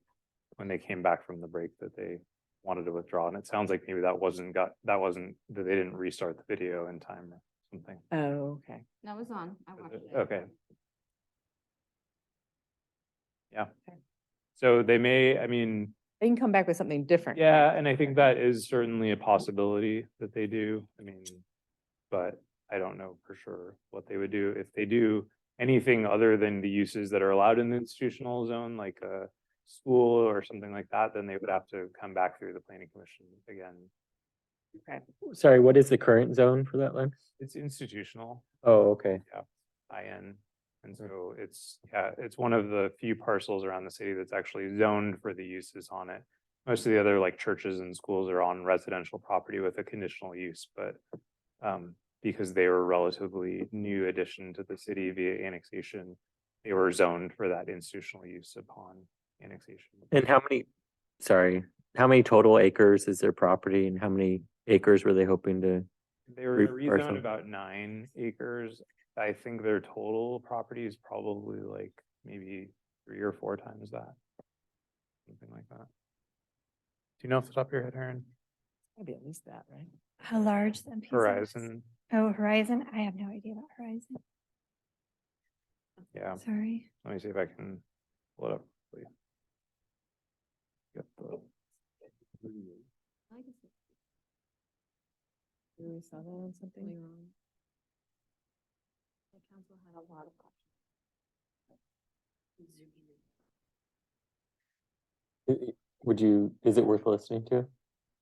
when they came back from the break, that they wanted to withdraw. And it sounds like maybe that that they didn't restart the video in time or something. Oh, okay. That was on. I watched it. Okay. Yeah. So they may, I mean, They can come back with something different. yeah, right? and I think that is certainly a possibility that they do. I mean, but I don't know for sure what they would do. If they do anything other than the uses that are allowed in the institutional zone, like a school or something like that, then they would have to come back through the planning commission again. Sorry, what is the current zone for that land? It's institutional, Oh, okay. IN. And so it's, yeah, it's one of the few parcels around the city that's actually zoned for the uses on it. Most of the other like churches and schools are on residential property with a conditional use, but because they were a relatively new addition to the city via annexation, they were zoned for that institutional use upon annexation. And how many total acres is their property and how many acres were they hoping to? They were Re- or rezoned some- about 9 acres. I think their total property is probably like maybe 3 or 4 times that. Something like that. Do you know off the top of your head, Aaron? Maybe at least that, right? How large that piece is? Horizon, Oh, Horizon. I have no idea about Horizon. yeah. Sorry. Let me see if I can pull it up. quickly. Get the, We saw that on something. The council had a lot of questions. Would you, is it worth listening to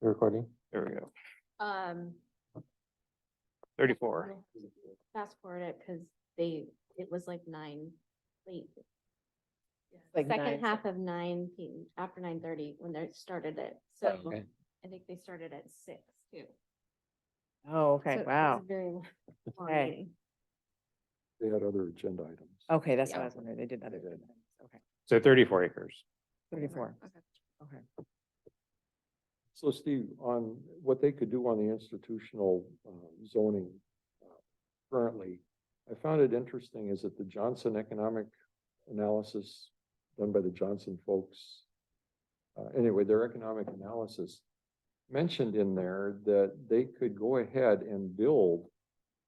the recording? there we go. 34. Fast forward it, because it was like 9 late. Like Second 9. half of 9 p.m. after 9:30 when they started it. So Okay. I think they started at 6 too. Oh, okay, So it was wow. a very long Okay. meeting. They had other agenda items. Okay, that's what Yeah. I was wondering. They did other good. Okay, So 34 acres. 34. Okay. Okay. So Steve, on what they could do on the institutional zoning currently, I found it interesting is that the Johnson economic analysis done by the Johnson folks, anyway, their economic analysis mentioned in there that they could go ahead and build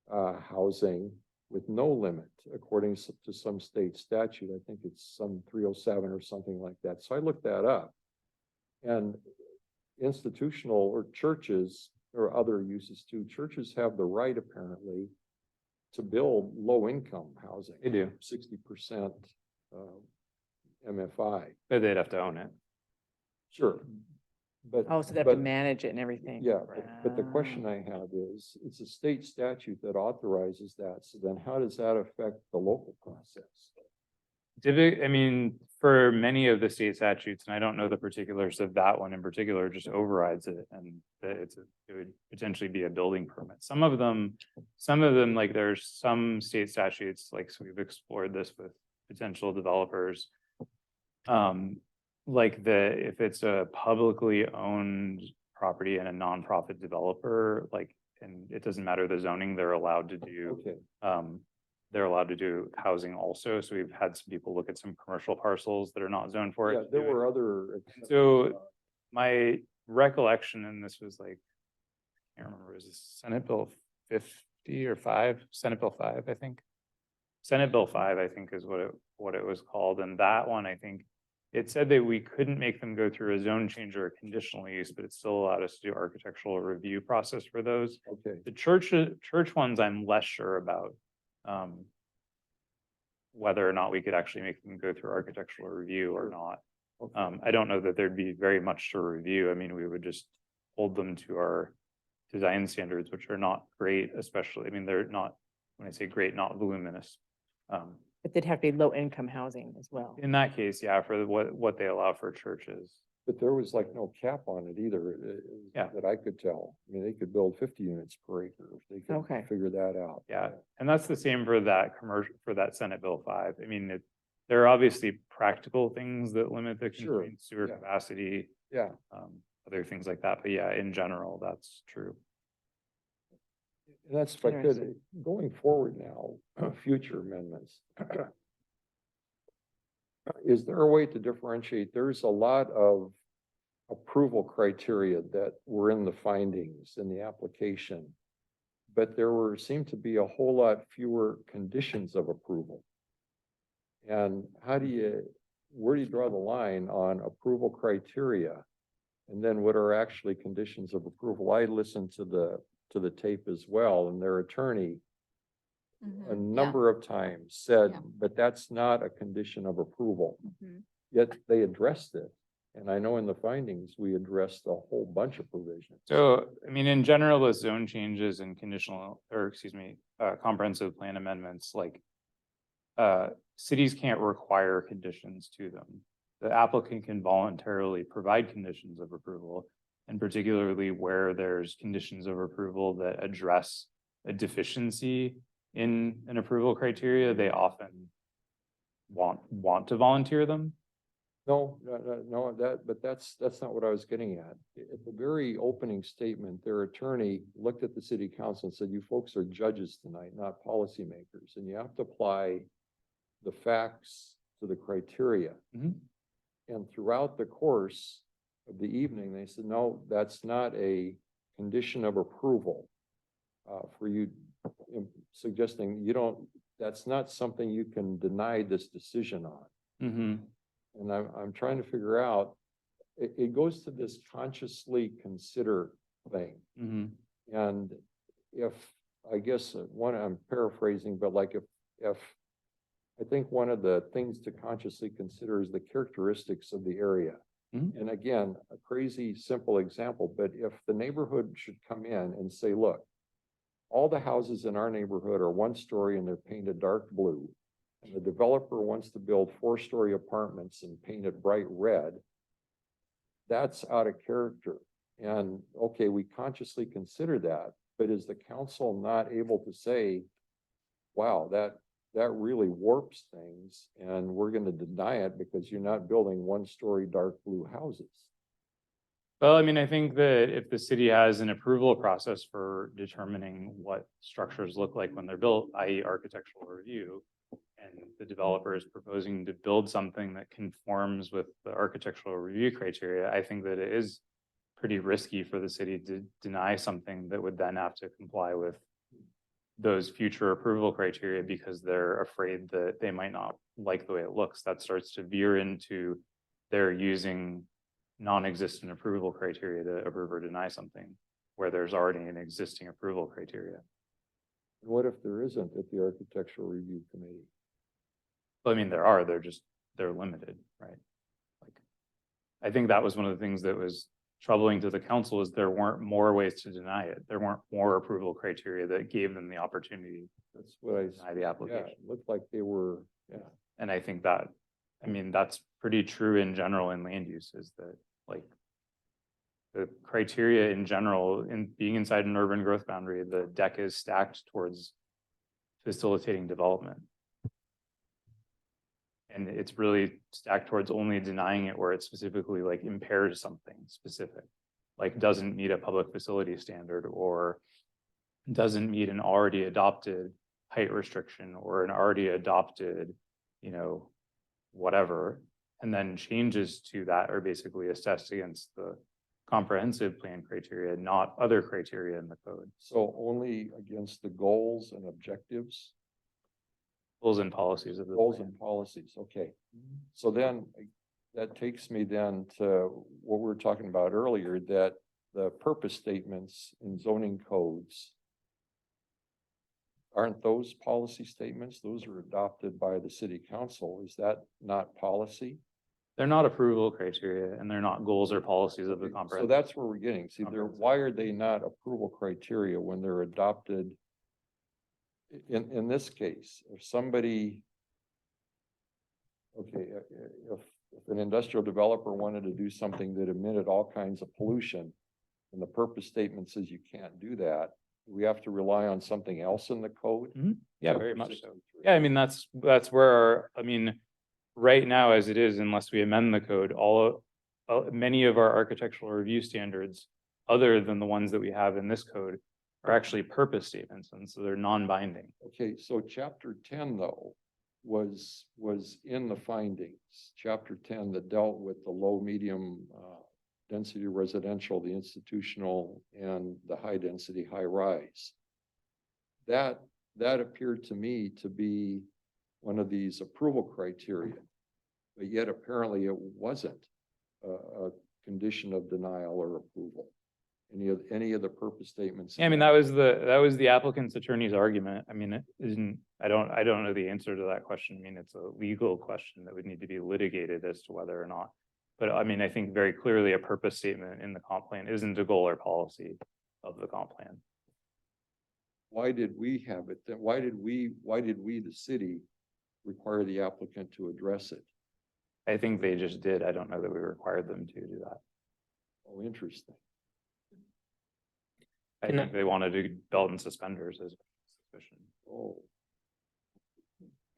housing with no limit, according to some state statute. I think it's some 307 or something like that. So I looked that up. And institutional or churches or other uses too, churches have the right apparently to build low-income housing. They do. 60% MFI. But they'd have to own it. Sure. But. Oh, so they have to but- manage it and everything. Yeah, but the Ah. question I have is, it's a state statute that authorizes that, so then how does that affect the local process? I mean, for many of the state statutes, and I don't know the particulars of that one in particular, just overrides it, and that it would potentially be a building permit. Some of them, like there's some state statutes, like, so we've explored this with potential developers. Like if it's a publicly owned property and a nonprofit developer, like, and it doesn't matter the zoning, they're allowed to do, Okay, they're allowed to do housing also. So we've had some people look at some commercial parcels that are not zoned for it. yeah, to there do it. were other. So my recollection, and this was like, I can't remember, was this Senate Bill 50 or 5? Senate Bill 5, I think. Senate Bill 5, I think, is what it was called. And that one, I think, it said that we couldn't make them go through a zone change or a conditional use, but it still allowed us to do architectural review process for those. Okay, The church ones, I'm less sure about. whether or not we could actually make them go through architectural review or not. Okay. I don't know that there'd be very much to review. I mean, we would just hold them to our design standards, which are not great, especially, I mean, they're not, when I say great, not voluminous. But they'd have to be low income housing as well. In that case, yeah, for what they allow for churches. But there was like no cap on it either. Yeah. That I could tell. I mean, they could build 50 units per acre if they Okay. could figure that out. Yeah, and that's the same for that commercial, for that Senate Bill 5. I mean, there are obviously practical things that limit the Sure, constrained sewer yeah. capacity, Yeah. other things like that. But yeah, in general, that's true. And that's if I could, Interesting. going forward now, future amendments. Is there a way to differentiate? There's a lot of approval criteria that were in the findings in the application. But seemed to be a whole lot fewer conditions of approval. And where do you draw the line on approval criteria? And then what are actually conditions of approval? I listened to the tape as well, and their attorney a number of times said, Yeah. but that's not a condition of approval. Mhm. Yet they addressed it. And I know in the findings, we addressed a whole bunch of provisions. So, I mean, in general, with zone changes and conditional, or excuse me, comprehensive plan amendments, like cities can't require conditions to them. The applicant can voluntarily provide conditions of approval, and particularly where there's conditions of approval that address a deficiency in an approval criteria, they often want to volunteer them. No, but that's not what I was getting at. At the very opening statement, their attorney looked at the city council and said, you folks are judges tonight, not policymakers, and you have to apply the facts to the criteria. Mhm. And throughout the course of the evening, they said, no, that's not a condition of approval for you, suggesting that's not something you can deny this decision on. Mm-hmm. And I'm trying to figure out, it goes to this consciously consider thing. Mm-hmm. And if, I guess, I'm paraphrasing, but like if I think one of the things to consciously consider is the characteristics of the area. Mhm. And again, a crazy simple example, but if the neighborhood should come in and say, look, all the houses in our neighborhood are 1 story and they're painted dark blue. And the developer wants to build 4-story apartments and paint it bright red. That's out of character. And okay, we consciously consider that, but is the council not able to say, wow, that really warps things and we're going to deny it because you're not building 1-story dark blue houses? Well, I mean, I think that if the city has an approval process for determining what structures look like when they're built, i.e. architectural review, and the developer is proposing to build something that conforms with the architectural review criteria, I think that it is pretty risky for the city to deny something that would then have to comply with those future approval criteria because they're afraid that they might not like the way it looks. That starts to veer into they're using non-existent approval criteria to approve or deny something where there's already an existing approval criteria. And what if there isn't at the architectural review committee? Well, I mean, they're limited, right? Like, I think that was one of the things that was troubling to the council is there weren't more ways to deny it. There weren't more approval criteria that gave them the opportunity That's what to deny the yeah, application. it looked like they were, yeah. And I think that, I mean, that's pretty true in general in land use is that like the criteria in general in being inside an urban growth boundary, the deck is stacked towards facilitating development. And it's really stacked towards only denying it where it specifically like impairs something specific, like doesn't meet a public facility standard or doesn't meet an already adopted height restriction or an already adopted, you know, whatever, and then changes to that are basically assessed against the comprehensive plan criteria, not other criteria in the code. So only against the goals and objectives? Goals and policies of the Goals plan. and policies, okay. So then that takes me then to what we were talking about earlier, that the purpose statements in zoning codes aren't those policy statements? Those are adopted by the city council. Is that not policy? They're not approval criteria and they're not goals or policies of the So comprehensive. that's where we're getting. See, Comprehensive. why are they not approval criteria when they're adopted? In this case, if somebody, okay, if an industrial developer wanted to do something that emitted all kinds of pollution, and the purpose statement says you can't do that, we have to rely on something else in the code? Yeah, very much so. Yeah, I mean, that's where I mean, right now as it is, unless we amend the code, many of our architectural review standards, other than the ones that we have in this code, are actually purpose statements, and so they're non-binding. Okay, so chapter 10 though, was in the findings, chapter 10 that dealt with the low, medium, density residential, the institutional, and the high density, high rise. That appeared to me to be one of these approval criteria, but yet apparently it wasn't a condition of denial or approval. Any of the purpose statements. Yeah, I mean, that was the applicant's attorney's argument. I mean, it isn't, I don't know the answer to that question. I mean, it's a legal question that would need to be litigated as to whether or not. But I mean, I think very clearly a purpose statement in the comp plan isn't a goal or policy of the comp plan. Why did we have it then? Why did we, the city, require the applicant to address it? I think they just did. I don't know that we required them to do that. Oh, interesting. I think they wanted to belt and suspenders as suspicion. Oh,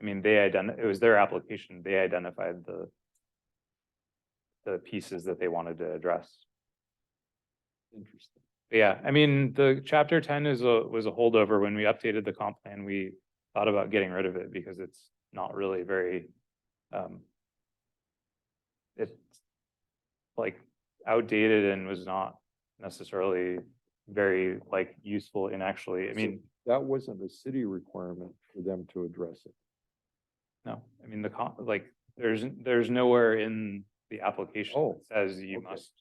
I mean, it was their application. They identified the pieces that they wanted to address. interesting. Yeah, I mean, the chapter 10 was a holdover. When we updated the comp plan, we thought about getting rid of it because it's not really very, it's like outdated and was not necessarily very like useful in actually, I mean. That wasn't a city requirement for them to address it. No, I mean, there's nowhere in the application Oh, that says you okay. must.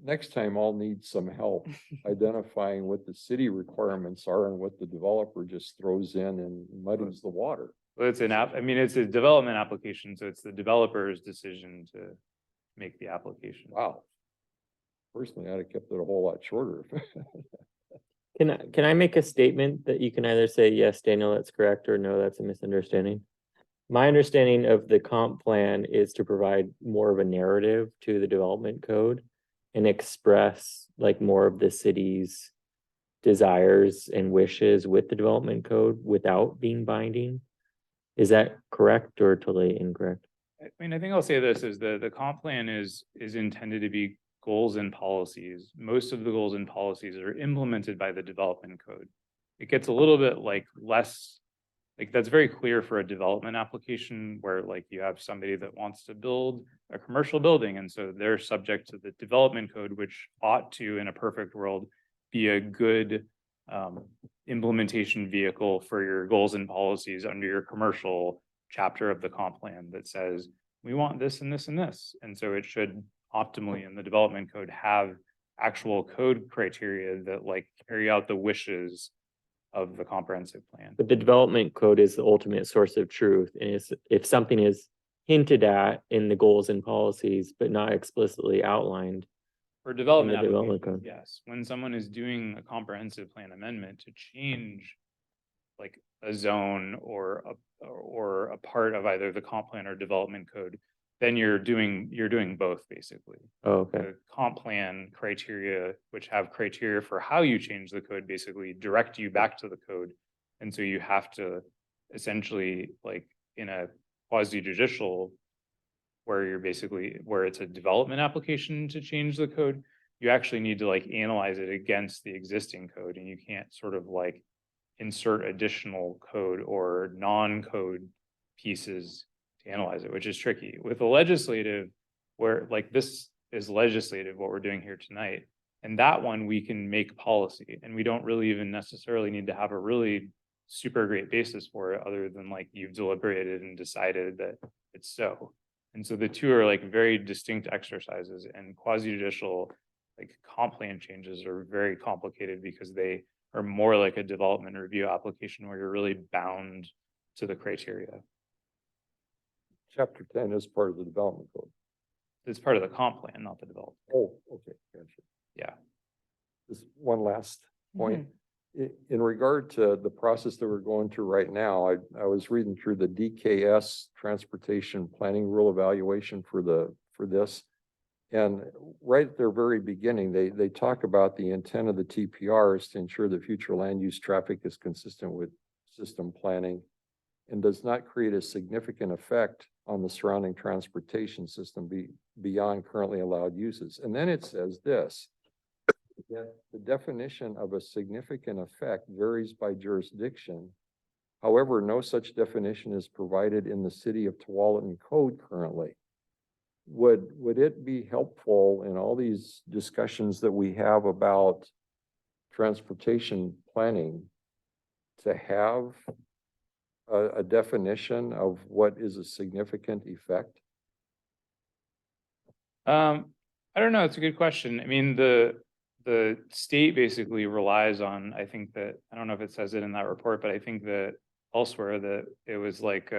Next time I'll need some help identifying what the city requirements are and what the developer just throws in and muddies the water. Well, it's I mean, it's a development application, so it's the developer's decision to make the application. Wow. Personally, I'd have kept it a whole lot shorter. Can I make a statement that you can either say, yes, Daniel, that's correct, or no, that's a misunderstanding? My understanding of the comp plan is to provide more of a narrative to the development code and express like more of the city's desires and wishes with the development code without being binding. Is that correct or totally incorrect? I mean, I think I'll say this is the comp plan is intended to be goals and policies. Most of the goals and policies are implemented by the development code. It gets a little bit like less, like that's very clear for a development application where like you have somebody that wants to build a commercial building. And so they're subject to the development code, which ought to, in a perfect world, be a good implementation vehicle for your goals and policies under your commercial chapter of the comp plan that says, we want this and this and this. And so it should optimally in the development code have actual code criteria that like carry out the wishes of the comprehensive plan. But the development code is the ultimate source of truth. And if something is hinted at in the goals and policies, but not explicitly outlined. For development development applications, code. yes, when someone is doing a comprehensive plan amendment to change like a zone or a part of either the comp plan or development code, then you're doing both basically. Oh, okay. The comp plan criteria, which have criteria for how you change the code, basically direct you back to the code. And so you have to essentially like in a quasi judicial where it's a development application to change the code, you actually need to like analyze it against the existing code, and you can't sort of like insert additional code or non-code pieces to analyze it, which is tricky. With the legislative, where like this is legislative, what we're doing here tonight, and that one we can make policy, and we don't really even necessarily need to have a really super great basis for it, other than like you've deliberated and decided that it's so. And so the two are like very distinct exercises, and quasi-judicial like comp plan changes are very complicated because they are more like a development review application where you're really bound to the criteria. Chapter 10 is part of the development code. It's part of the comp plan, not the development. Oh, okay, gotcha. Yeah. Just one last point. In regard to the process that we're going through right now, I was reading through the DKS transportation planning rule evaluation for this. And right at their very beginning, they talk about the intent of the TPRs to ensure that future land use traffic is consistent with system planning and does not create a significant effect on the surrounding transportation system beyond currently allowed uses. And then it says this, that the definition of a significant effect varies by jurisdiction. However, no such definition is provided in the city of Tualatin code currently. Would it be helpful in all these discussions that we have about transportation planning to have a definition of what is a significant effect? I don't know. It's a good question. I mean, the state basically relies on, I think that, I don't know if it says it in that report, but I think that elsewhere that it was like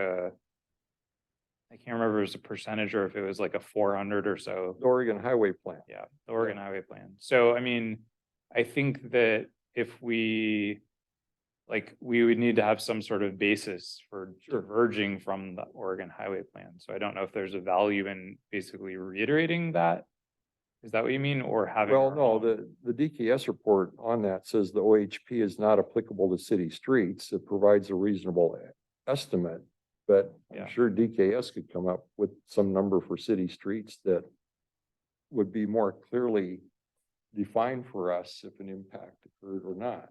I can't remember if it was a percentage or if it was like a 400 or so. The Oregon Highway Plan. Yeah, the Oregon Highway Plan. So, I mean, I think that if we would need to have some sort of basis for diverging from the Oregon Highway Plan. So I don't know if there's a value in basically reiterating that. Is that what you mean, or having? Well, our no, own? the DKS report on that says the OHP is not applicable to city streets. It provides a reasonable estimate. But Yeah. I'm sure DKS could come up with some number for city streets that would be more clearly defined for us if an impact occurred or not.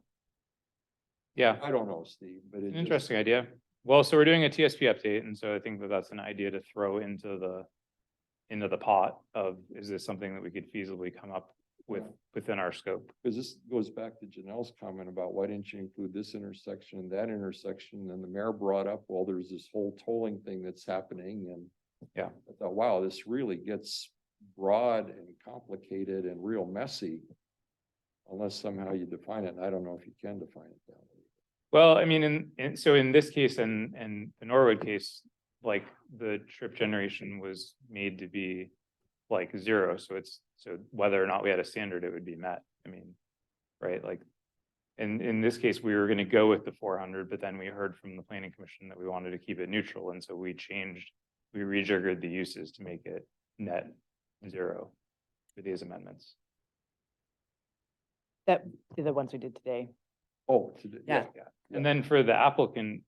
Yeah, I don't know, Steve, but an it's interesting idea. Well, so we're doing a TSP update, and so I think that that's an idea to throw into the pot of, is this something that we could feasibly come up with within our scope? Because this goes back to Janelle's comment about why didn't you include this intersection and that intersection? And the mayor brought up, well, there's this whole tolling thing that's happening. And Yeah. I thought, wow, this really gets broad and complicated and real messy unless somehow you define it. And I don't know if you can define it that way. Well, I mean, so in this case and the Norwood case, like the trip generation was made to be like 0. So whether or not we had a standard, it would be met. I mean, right, like in this case, we were going to go with the 400, but then we heard from the planning commission that we wanted to keep it neutral. And so we rejiggered the uses to make it net 0 for these amendments. That, the ones we did today. Oh, Yeah. And then for the applicant,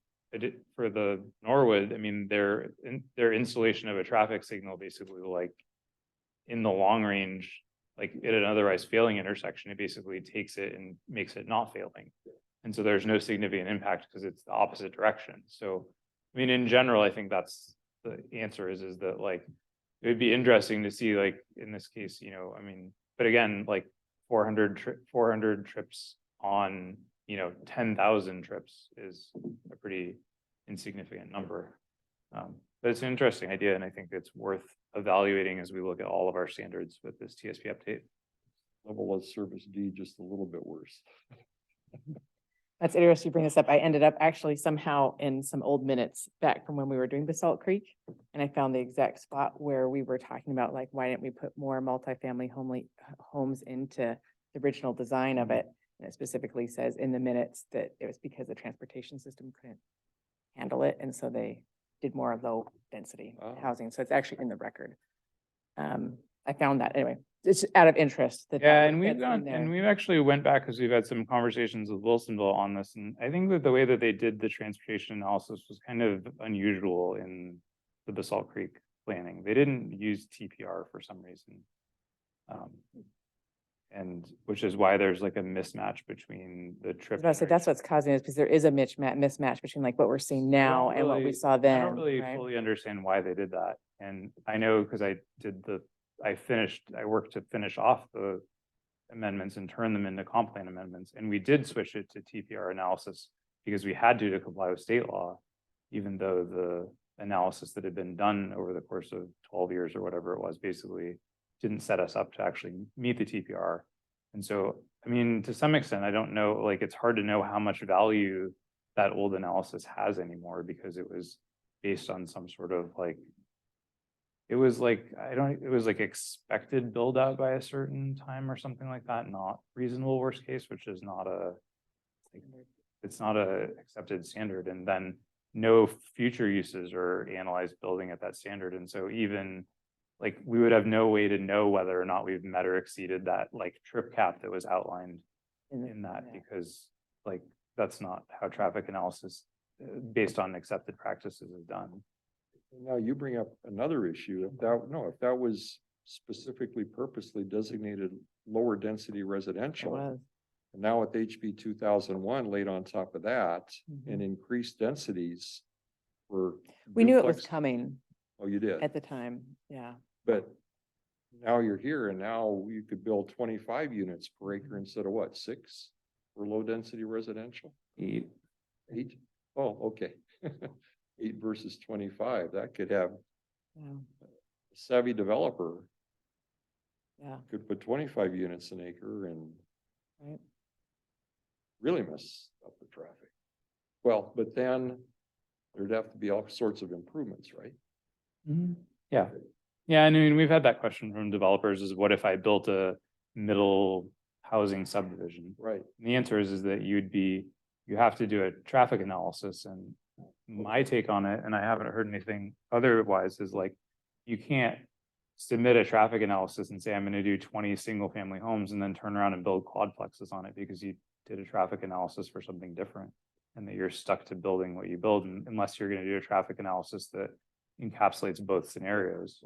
for the Norwood, I mean, their installation of a traffic signal basically like in the long range, like at an otherwise failing intersection, it basically takes it and makes it not failing. And so there's no significant impact because it's the opposite direction. So, I mean, in general, I think that's the answer is that like, it would be interesting to see like, in this case, you know, I mean, but again, like 400 trips on, you know, 10,000 trips is a pretty insignificant number. But it's an interesting idea, and I think it's worth evaluating as we look at all of our standards with this TSP update. Level of service D just a little bit worse. That's interesting you bring this up. I ended up actually somehow in some old minutes back from when we were doing Basalt Creek. And I found the exact spot where we were talking about like, why didn't we put more multifamily homes into the original design of it? And it specifically says in the minutes that it was because the transportation system couldn't handle it. And so they did more low density Oh. housing. So it's actually in the record. I found that anyway, it's out of interest. Yeah, and we've actually went back because we've had some conversations with Wilsonville on this. And I think that the way that they did the transportation analysis was kind of unusual in the Basalt Creek planning. They didn't use TPR for some reason. And which is why there's like a mismatch between the trip. That's what's causing it, because there is a mismatch between like what we're seeing now and what we saw then. I don't really right? fully understand why they did that. And I know because I worked to finish off the amendments and turn them into comp plan amendments. And we did switch it to TPR analysis because we had to comply with state law, even though the analysis that had been done over the course of 12 years or whatever it was, basically didn't set us up to actually meet the TPR. And so I mean, to some extent, I don't know, like, it's hard to know how much value that old analysis has anymore because it was based on some sort of like, it was like, it was like expected build out by a certain time or something like that, not reasonable worst case, which is not a, it's not a accepted standard. And then no future uses are analyzed building at that standard. And so even like, we would have no way to know whether or not we've met or exceeded that like trip cap that was outlined in that, because like, that's not how traffic analysis based on accepted practices is done. Now you bring up another issue. If that was specifically purposely designated lower density It residential. was. And now with HB 2001 laid on top of that Mhm. and increased densities for. We knew it was duplex- coming Oh, you did, at the time, yeah. but now you're here and now you could build 25 units per acre instead of what, 6 for low density residential? 8? Oh, okay. 8 versus 25, that could have Yeah, a savvy developer yeah, could put 25 units an acre and right. really mess up the traffic. Well, but then there'd have to be all sorts of improvements, right? Yeah. Yeah, and I mean, we've had that question from developers is what if I built a middle housing subdivision? Right. And the answer is that you have to do a traffic analysis, and my take on it, and I haven't heard anything otherwise, is like, you can't submit a traffic analysis and say, I'm gonna do 20 single family homes and then turn around and build quadplexes on it because you did a traffic analysis for something different. And that you're stuck to building what you build unless you're gonna do a traffic analysis that encapsulates both scenarios.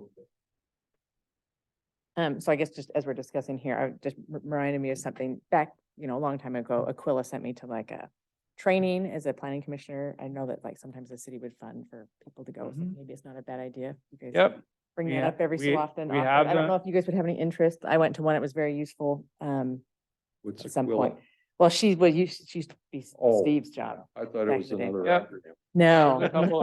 So I guess just as we're discussing here, I just reminded me of something back, a long time ago, Aquila sent me to like a training as a planning commissioner. I know that like sometimes the city would fund for people to go, so Mhm. maybe it's not a bad idea. You guys Yep. bring We that ha- up every so we- often. we offer. have I don't know done- if you guys would have any interest. I went to one, it was very useful, What's at some Aquila? point. Well, she used to be Oh, Steve's job. I thought it back was in the day. another Yep. acronym. No. There's a couple-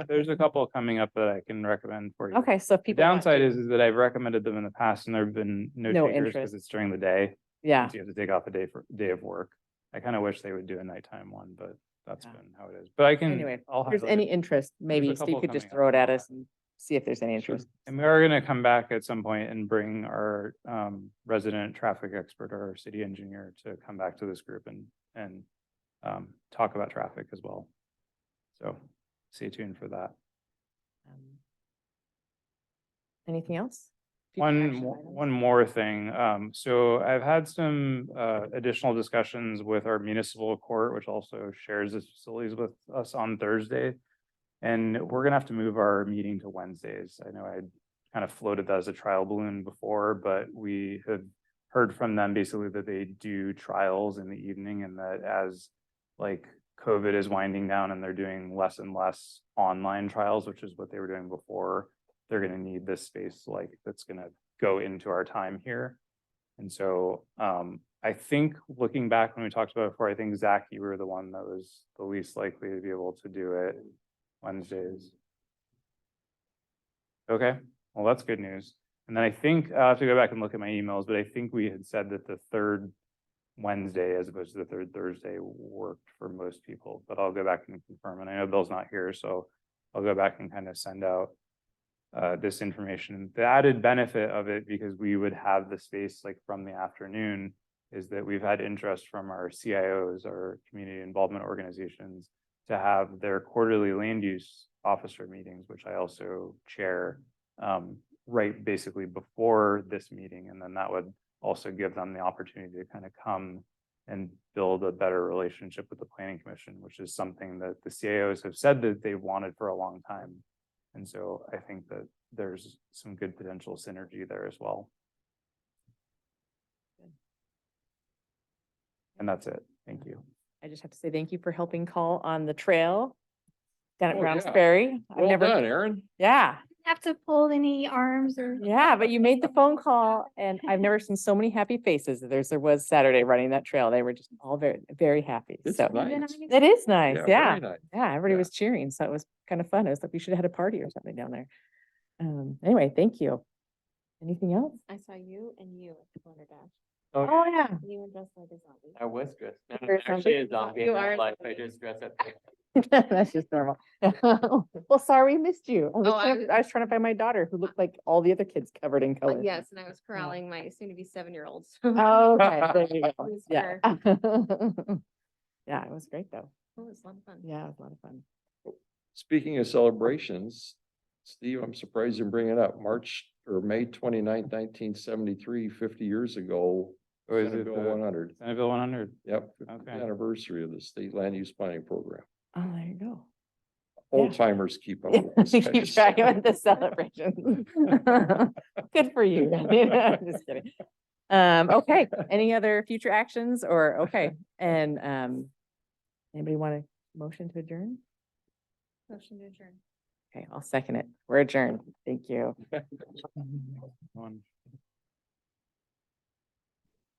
There's a No. couple coming up that I can recommend for you. Okay, so if The people want downside to- is that I've recommended them in the past and there've been no No takers because interest. it's during the day. Yeah, So you have to take off a day of work. I kind of wish they would do a nighttime one, but that's Yeah. been how it is. But I can. anyway, I'll if have there's those. any interest, maybe a Steve couple could just coming up. throw it at us and see if there's any Sure. interest. And we are gonna come back at some point and bring our resident traffic expert or our city engineer to come back to this group and talk about traffic as well. So stay tuned for that. Um, Anything else? Future action items? One more thing. So I've had some additional discussions with our municipal court, which also shares its facilities with us on Thursday. And we're gonna have to move our meeting to Wednesdays. I know I kind of floated that as a trial balloon before, but we have heard from them basically that they do trials in the evening and that as like COVID is winding down and they're doing less and less online trials, which is what they were doing before, they're gonna need this space like that's gonna go into our time here. And so I think looking back when we talked about it before, I think Zach, you were the one that was the least likely to be able to do it Wednesdays. Okay, well, that's good news. And then I think I have to go back and look at my emails, but I think we had said that the third Wednesday as opposed to the third Thursday worked for most people, but I'll go back and confirm. And I know Bill's not here, so I'll go back and kind of send out this information. The added benefit of it, because we would have the space like from the afternoon, is that we've had interest from our CIOs, our community involvement organizations, to have their quarterly land use officer meetings, which I also chair, right basically before this meeting. And then that would also give them the opportunity to kind of come and build a better relationship with the planning commission, which is something that the CIOs have said that they wanted for a long time. And so I think that there's some good potential synergy there as well. And that's it. Thank you. I just have to say thank you for helping call on the trail down at Oh, Browns yeah. Ferry. I've Well never, done, Aaron. yeah, Have to pull any arms or. yeah, but you made the phone call and I've never seen so many happy faces. There was Saturday running that trail. They were just all very, very happy. It's So nice. it is nice. Yeah. Very nice. Yeah, everybody Yeah. was cheering. So it was kind of fun. It was like we should have had a party or something down there. Anyway, thank you. Anything else? I saw you and you at the Wonder Dash. Oh, yeah. You were dressed like a zombie. I was dressed. No, You're I'm actually a something- zombie You in are real a life. I zombie. just dress up. That's just normal. Well, sorry, we missed you. Oh, I was trying to find my daughter who looked like all the other kids covered in color. Yes, and I was corralling my soon-to-be 7-year-olds. Oh, okay, there you go. Please, Yeah. Yeah, it was great though. Oh, it was a lot of fun. Yeah, it was a lot of fun. Speaking of celebrations, Steve, I'm surprised you bring it up. May 29th, 1973, 50 years ago. Oh, is Senate it Bill the 100. Senate Bill 100? Yep, Okay. anniversary of the state land use planning program. Oh, there you go. Old timers keep up with this. kind Keep of track stuff. of the celebrations. Good for you. Just kidding. Okay, any other future actions or, okay, and, anybody want a motion to adjourn? Motion to adjourn. Okay, I'll second it. We're adjourned. Thank you. One.